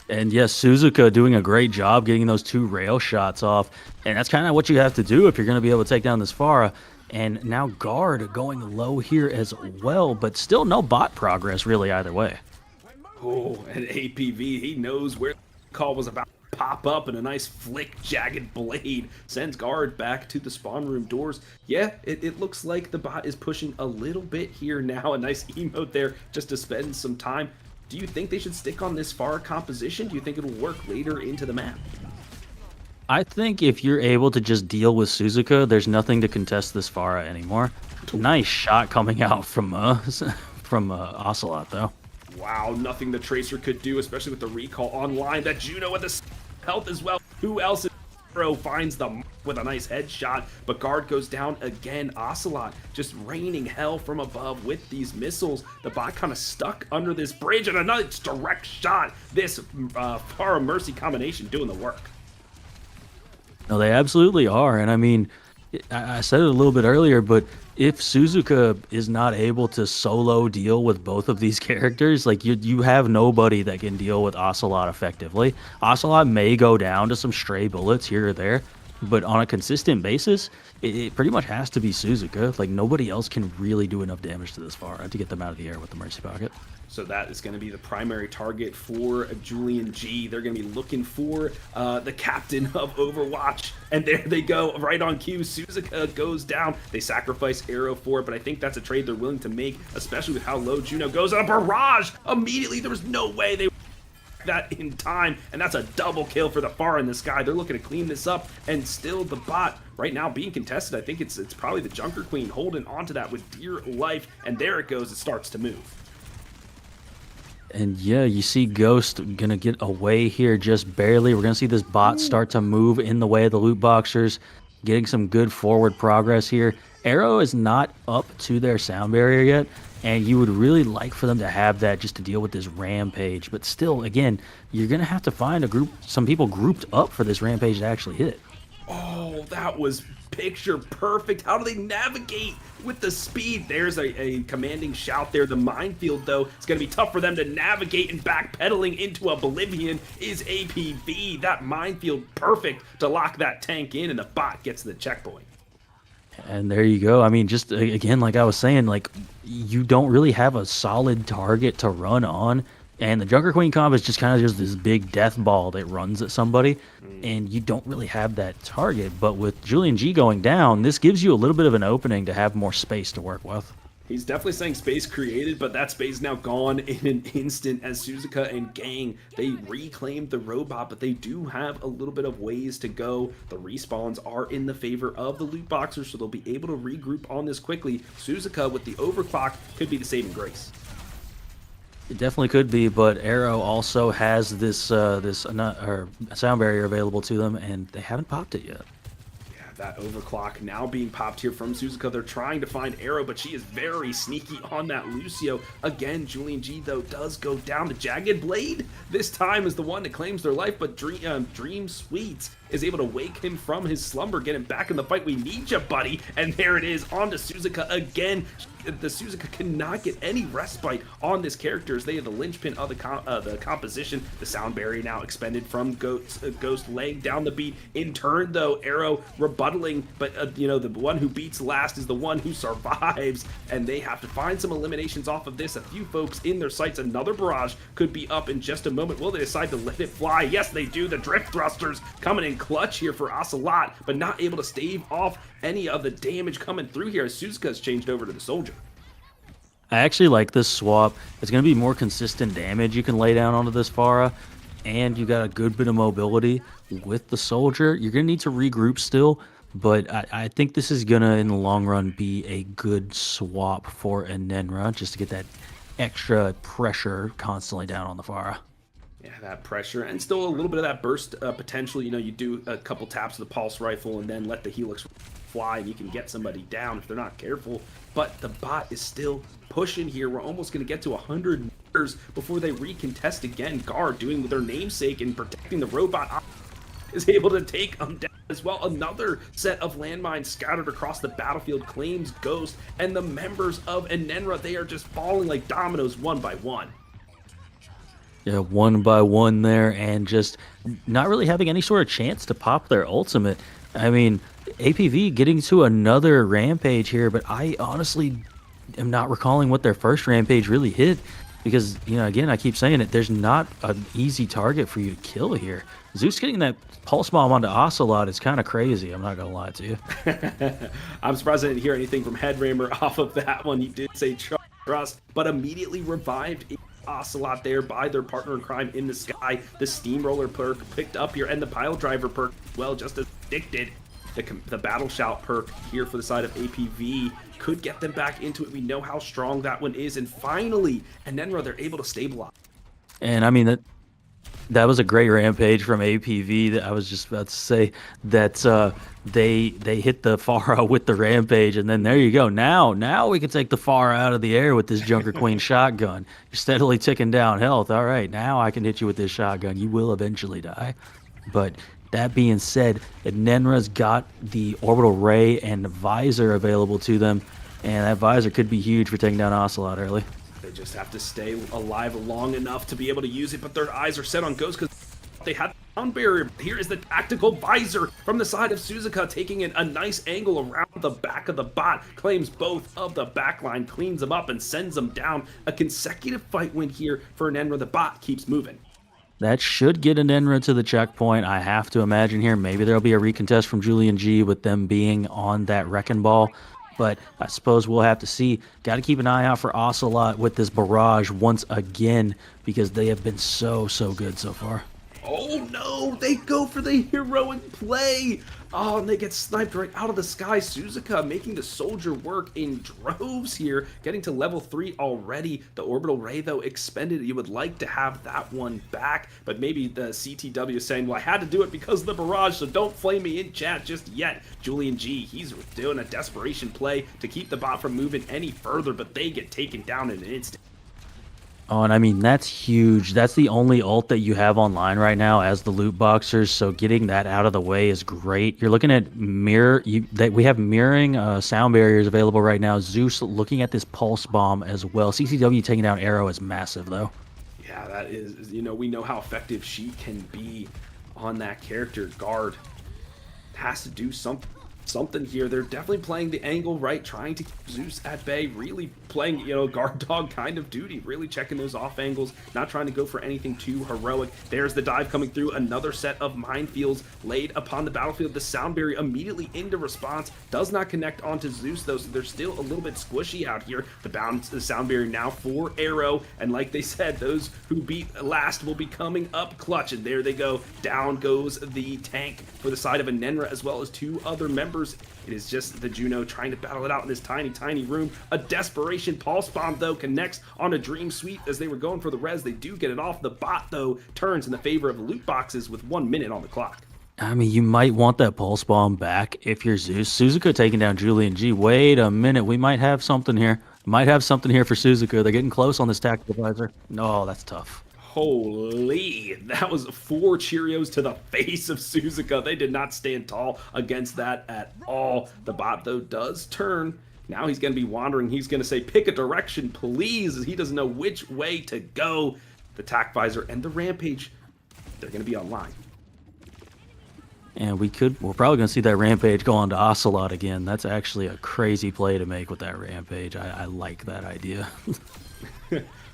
And yes, Suzuka doing a great job getting those 2 rail shots off. And that's kind of what you have to do if you're going to be able to take down this Pharah. And now Guard going low here as well, but still no bot progress really either way. Oh, and APV, he knows where the call was about to pop up, and a nice flick Jagged Blade sends Guard back to the spawn room doors. Yeah, it looks like the bot is pushing a little bit here now. A nice emote there just to spend some time. Do you think they should stick on this Pharah composition? Do you think it'll work later into the map? I think if you're able to just deal with Suzuka, there's nothing to contest this Pharah anymore. Nice shot coming out from Ocelot, though. Wow, nothing the Tracer could do, especially with the recall online. That Juno with the health as well. Who else? Finds the with a nice headshot, but Guard goes down again. Ocelot just raining hell from above with these missiles. The bot kind of stuck under this bridge, and another direct shot. This Pharah Mercy combination doing the work. No, they absolutely are. And I mean, I said it a little bit earlier, but if Suzuka is not able to solo deal with both of these characters, like you have nobody that can deal with Ocelot effectively. Ocelot may go down to some stray bullets here or there, but on a consistent basis, it pretty much has to be Suzuka. Like, nobody else can really do enough damage to this Pharah to get them out of the air with the Mercy Pocket. So that is going to be the primary target for Julian G. They're going to be looking for the captain of Overwatch. And there they go, right on cue. Suzuka goes down. They sacrifice Arrow for it, but I think that's a trade they're willing to make, especially with how low Juno goes. And a barrage! Immediately, there was no way they that in time, and that's a double kill for the far in the sky. They're looking to clean this up, and still the bot right now being contested. I think it's probably the Junker Queen holding onto that with dear life, and there it goes. It starts to move. And yeah, you see Ghost gonna get away here just barely. We're gonna see this bot start to move in the way of the loot boxers, getting some good forward progress here. Arrow is not up to their sound barrier yet, and you would really like for them to have that just to deal with this rampage. But still, again, you're gonna have to find some people grouped up for this rampage to actually hit. Oh, that was picture perfect. How do they navigate with the speed? There's a commanding shout there. The minefield, though, it's going to be tough for them to navigate, and backpedaling into Oblivion is APV. That minefield perfect to lock that tank in, and the bot gets to the checkpoint. And there you go. I mean, just again, like I was saying, like you don't really have a solid target to run on. And the Junker Queen comp is just kind of just this big death ball that runs at somebody, and you don't really have that target. But with Julian G going down, this gives you a little bit of an opening to have more space to work with. He's definitely saying space created, but that space now gone in an instant as Suzuka and gang, they reclaimed the robot, but they do have a little bit of ways to go. The respawns are in the favor of the loot boxers, so they'll be able to regroup on this quickly. Suzuka with the overclock could be the saving grace. It definitely could be, but Arrow also has this sound barrier available to them, and they haven't popped it yet. Yeah, that overclock now being popped here from Suzuka. They're trying to find Arrow, but she is very sneaky on that Lucio. Again, Julian G, though, does go down. The Jagged Blade this time is the one that claims their life, but Dream Sweets is able to wake him from his slumber, get him back in the fight. We need you, buddy. And there it is, on to Suzuka again. The Suzuka cannot get any respite on this character as they are the linchpin of the composition. The sound barrier now expended from Ghost laying down the beat. In turn, though, Arrow rebuttaling, but you know, the one who beats last is the one who survives, and they have to find some eliminations off of this. A few folks in their sights. Another barrage could be up in just a moment. Will they decide to let it fly? Yes, they do. The drift thrusters coming in clutch here for Ocelot, but not able to stave off any of the damage coming through here as Suzuka's changed over to the Soldier. I actually like this swap. It's going to be more consistent damage you can lay down onto this Pharah, and you got a good bit of mobility with the Soldier. You're going to need to regroup still, but I think this is going to, in the long run, be a good swap for Enenra, just to get that extra pressure constantly down on the Pharah. Yeah, that pressure and still a little bit of that burst potential. You know, you do a couple taps of the pulse rifle and then let the Helix fly, and you can get somebody down if they're not careful. But the bot is still pushing here. We're almost going to get to 100 meters before they recontest again. Guard doing their namesake and protecting the robot is able to take them down as well. Another set of landmines scattered across the battlefield claims Ghost, and the members of Enenra, they are just falling like dominoes one by one. Yeah, one by one there, and just not really having any sort of chance to pop their ultimate. I mean, APV getting to another rampage here, but I honestly am not recalling what their first rampage really hit, because, you know, again, I keep saying it, there's not an easy target for you to kill here. Zeus getting that pulse bomb onto Ocelot is kind of crazy, I'm not going to lie to you. I'm surprised I didn't hear anything from Headrammer off of that one. He did say trust, but immediately revived Ocelot there by their partner in crime in the sky. The Steamroller perk picked up here, and the Pile Driver perk, well, just as predicted. The Battle Shout perk here for the side of APV could get them back into it. We know how strong that one is, and finally, Enenra, they're able to stabilize. And I mean, that was a great rampage from APV. That I was just about to say that they hit the Pharah with the rampage, and then there you go. Now we can take the Pharah out of the air with this Junker Queen shotgun. You're steadily ticking down health. All right, now I can hit you with this shotgun. You will eventually die. But that being said, Enenra's got the orbital ray and visor available to them, and that visor could be huge for taking down Ocelot early. They just have to stay alive long enough to be able to use it, but their eyes are set on Ghost because they had the sound barrier. Here is the tactical visor from the side of Suzuka, taking a nice angle around the back of the bot, claims both of the backline, cleans them up, and sends them down. A consecutive fight win here for Enenra. The bot keeps moving. That should get Enenra to the checkpoint. I have to imagine here maybe there'll be a recontest from Julian G with them being on that wrecking ball. But I suppose we'll have to see. Got to keep an eye out for Ocelot with this barrage once again because they have been so good so far. Oh no, they go for the heroic play. Oh, and they get sniped right out of the sky. Suzuka making the soldier work in droves here, getting to level 3 already. The orbital ray, though, expended. You would like to have that one back, but maybe the CTW is saying, well, I had to do it because of the barrage, so don't flame me in chat just yet. Julian G, he's doing a desperation play to keep the bot from moving any further, but they get taken down in an instant. Oh, and I mean, that's huge. That's the only ult that you have online right now as the Lootboxers, so getting that out of the way is great. You're looking at we have mirroring sound barriers available right now. Zeus looking at this pulse bomb as well. CCW taking down Arrow is massive, though. Yeah, that is, you know, we know how effective she can be on that character. Guard has to do something here. They're definitely playing the angle right, trying to keep Zeus at bay, really playing, you know, guard dog kind of duty, really checking those off angles, not trying to go for anything too heroic. There's the dive coming through, another set of minefields laid upon the battlefield. The sound barrier immediately into response, does not connect onto Zeus though, so they're still a little bit squishy out here. The sound barrier now for Arrow, and like they said, those who beat last will be coming up clutch, and there they go. Down goes the tank for the side of Enenra, as well as 2 other members. It is just the Juno trying to battle it out in this tiny room. A desperation pulse bomb, though, connects on a dream sweep as they were going for the res. They do get it off. The bot, though, turns in the favor of loot boxes with 1 minute on the clock. I mean, you might want that pulse bomb back if you're Zeus. Suzuka taking down Julian G. Wait a minute, we might have something here. Might have something here for Suzuka. They're getting close on this tactical visor. No, that's tough. Holy, that was 4 Cheerios to the face of Suzuka. They did not stand tall against that at all. The bot, though, does turn. Now he's going to be wandering. He's going to say, pick a direction, please, as he doesn't know which way to go. The tac visor and the rampage, they're going to be online. And we're probably going to see that rampage go on to Ocelot again. That's actually a crazy play to make with that rampage. I like that idea.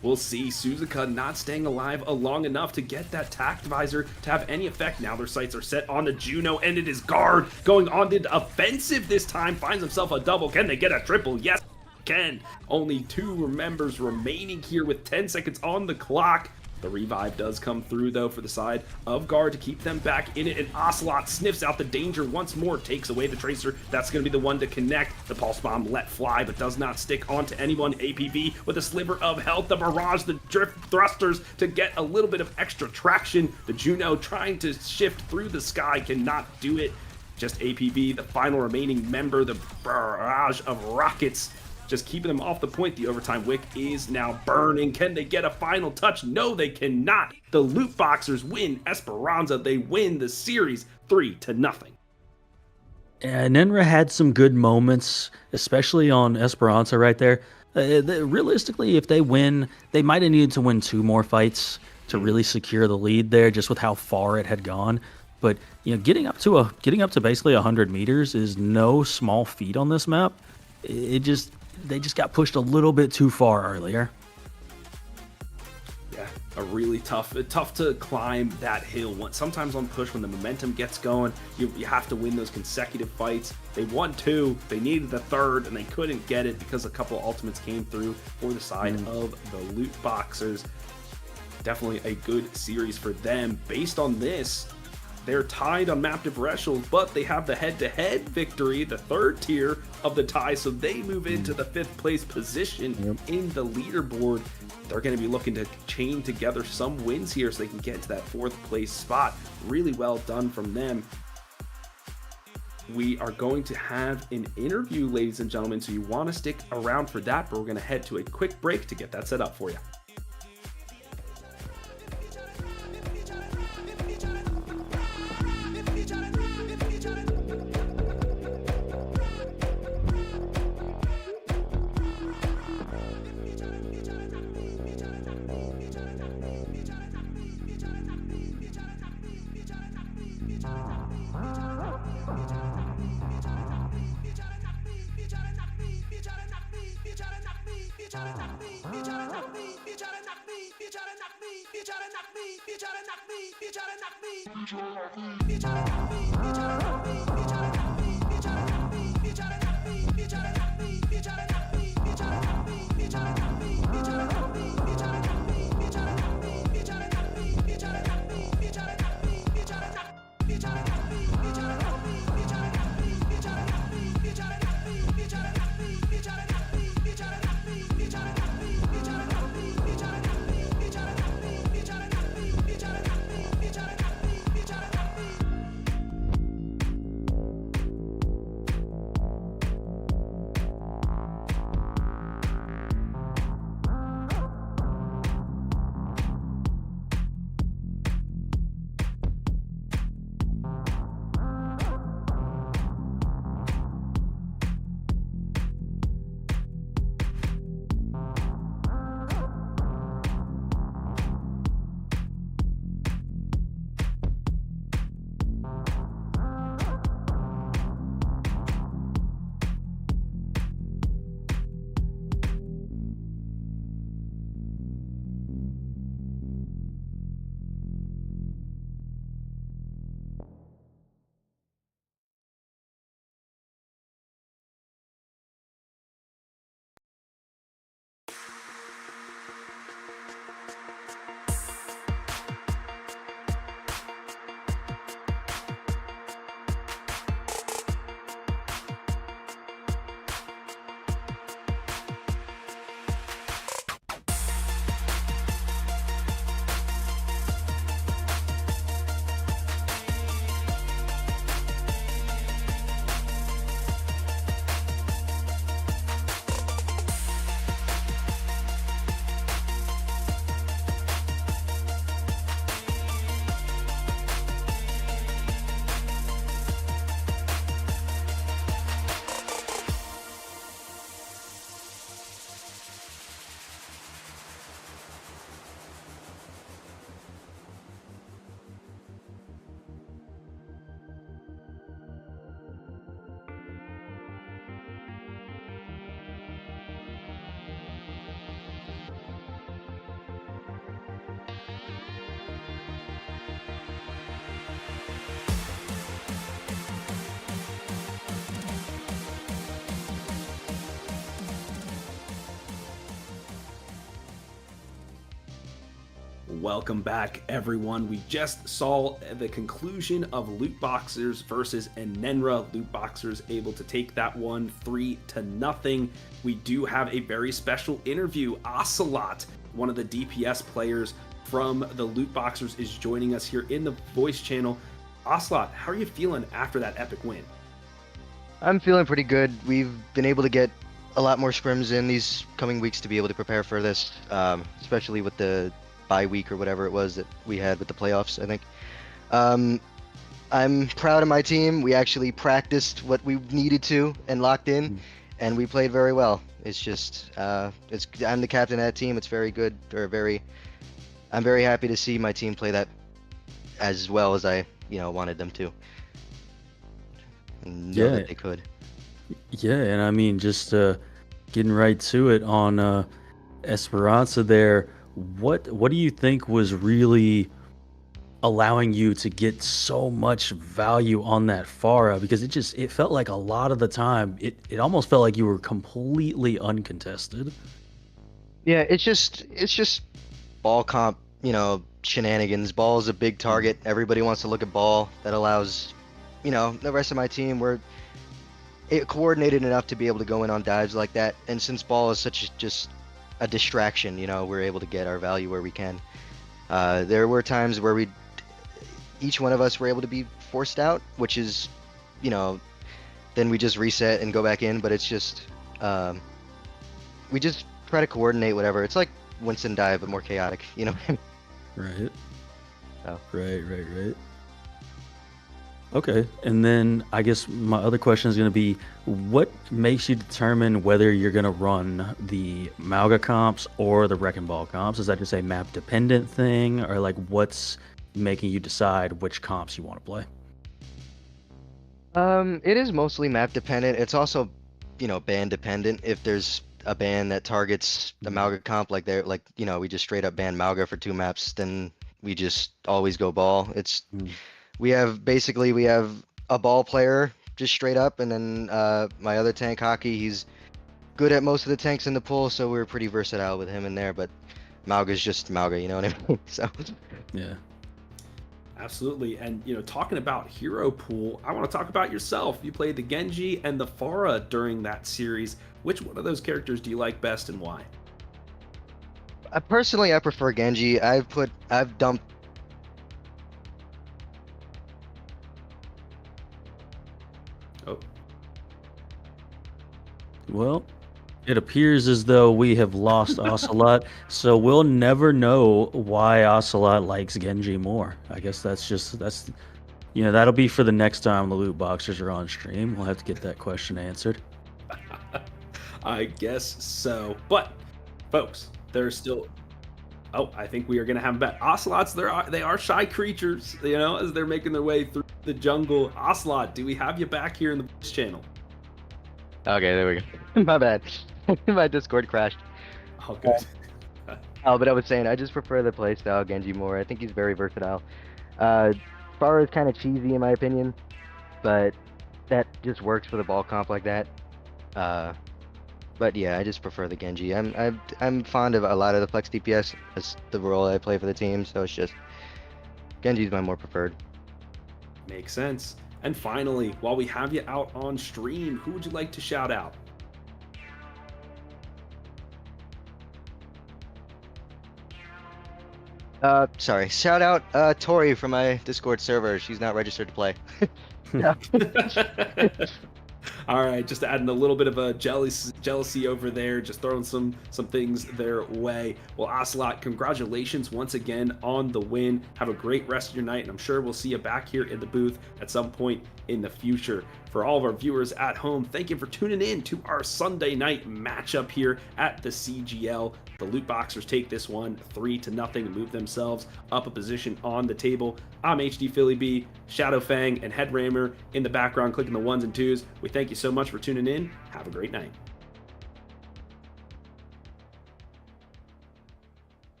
We'll see. Suzuka not staying alive long enough to get that tact visor to have any effect. Now their sights are set on the Juno, and it is Guard going on the offensive this time. Finds himself a double. Can they get a triple? Yes, can. Only 2 members remaining here with 10 seconds on the clock. The revive does come through, though, for the side of Guard to keep them back in it, and Ocelot sniffs out the danger once more, takes away the Tracer. That's going to be the one to connect. The Pulse Bomb let fly, but does not stick onto anyone. APV with a sliver of health. The Barrage, the Drift Thrusters to get a little bit of extra traction. The Juno trying to shift through the sky, cannot do it. Just APV, the final remaining member. The barrage of rockets just keeping them off the point. The overtime wick is now burning. Can they get a final touch? No, they cannot. The Lootboxers win Esperanza. They win the series 3-0. And Enenra had some good moments, especially on Esperanza right there. Realistically, if they win, they might have needed to win 2 more fights to really secure the lead there, just with how far it had gone. But you know, getting up to basically 100 meters is no small feat on this map. They just got pushed a little bit too far earlier. Yeah, a really tough to climb that hill. Sometimes on push, when the momentum gets going, you have to win those consecutive fights. They won 2, they needed the 3rd, and they couldn't get it because a couple of ultimates came through for the side of the Lootboxers. Definitely a good series for them. Based on this, they're tied on map differentials, but they have the head-to-head victory, the 3rd tier of the tie, so they move into the 5th place position in the leaderboard. They're going to be looking to chain together some wins here so they can get to that 4th place spot. Really well done from them. We are going to have an interview, ladies and gentlemen, so you want to stick around for that, but we're going to head to a quick break to get that set up for you. Welcome back, everyone. We just saw the conclusion of Lootboxers versus Enenra. Lootboxers able to take that one 3-0. We do have a very special interview. Ocelot, one of the DPS players from the Lootboxers, is joining us here in the voice channel. Ocelot, how are you feeling after that epic win? I'm feeling pretty good. We've been able to get a lot more scrims in these coming weeks to be able to prepare for this, especially with the bye week or whatever it was that we had with the playoffs, I think. I'm proud of my team. We actually practiced what we needed to and locked in, and we played very well. It's just, I'm the captain of that team. It's very good, I'm very happy to see my team play that as well as I, wanted them to. And know that they could. Yeah, and I mean, just getting right to it on Esperanza there, what do you think was really allowing you to get so much value on that Pharah? Because it felt like a lot of the time, it almost felt like you were completely uncontested. Yeah, it's just ball comp, shenanigans. Ball is a big target. Everybody wants to look at ball. That allows, the rest of my team, we're coordinated enough to be able to go in on dives like that. And since ball is just a distraction, we're able to get our value where we can. There were times where each one of us were able to be forced out, which is, then we just reset and go back in. But it's just, we just try to coordinate whatever. It's like Winston dive, but more chaotic, Right. So. Right. Okay, and then I guess my other question is going to be, what makes you determine whether you're going to run the Mauga comps or the Wrecking Ball comps? Is that just a map dependent thing, or like what's making you decide which comps you want to play? It is mostly map dependent. It's also, ban dependent. If there's a ban that targets the Mauga comp, we just straight up ban Mauga for 2 maps, then we just always go ball. We have a ball player just straight up, and then my other tank, Hockey, he's good at most of the tanks in the pool, so we're pretty versatile with him in there. But Mauga's just Mauga, you know what I mean? So yeah, absolutely. And talking about hero pool, I want to talk about yourself. You played the Genji and the Pharah during that series. Which one of those characters do you like best, and why? Personally, I prefer Genji. I've dumped. Oh. Well, it appears as though we have lost Ocelot, so we'll never know why Ocelot likes Genji more. I guess that's that'll be for the next time the Lootboxers are on stream. We'll have to get that question answered. I guess so. But, folks, there's still... Oh, I think we are going to have a bet. Ocelots, they are shy creatures, as they're making their way through the jungle. Ocelot, do we have you back here in the voice channel? Okay, there we go. My bad. My Discord crashed. Oh, good. But I was saying, I just prefer the playstyle Genji more. I think he's very versatile. Pharah is kind of cheesy in my opinion, but that just works for the ball comp like that. But yeah, I just prefer the Genji. I'm fond of a lot of the flex DPS. That's the role I play for the team, so it's just Genji's my more preferred. Makes sense. And finally, while we have you out on stream, who would you like to shout out? Sorry. Shout out Tori from my Discord server. She's not registered to play. All right, just adding a little bit of a jealousy over there, just throwing some things their way. Well, Ocelot, congratulations once again on the win. Have a great rest of your night, and I'm sure we'll see you back here in the booth at some point in the future. For all of our viewers at home, thank you for tuning in to our Sunday night matchup here at the CGL. The Lootboxers take this one 3-0 and move themselves up a position on the table. I'm HD Philly B, Shadow Fang, and Headrammer in the background clicking the 1s and 2s. We thank you so much for tuning in. Have a great night.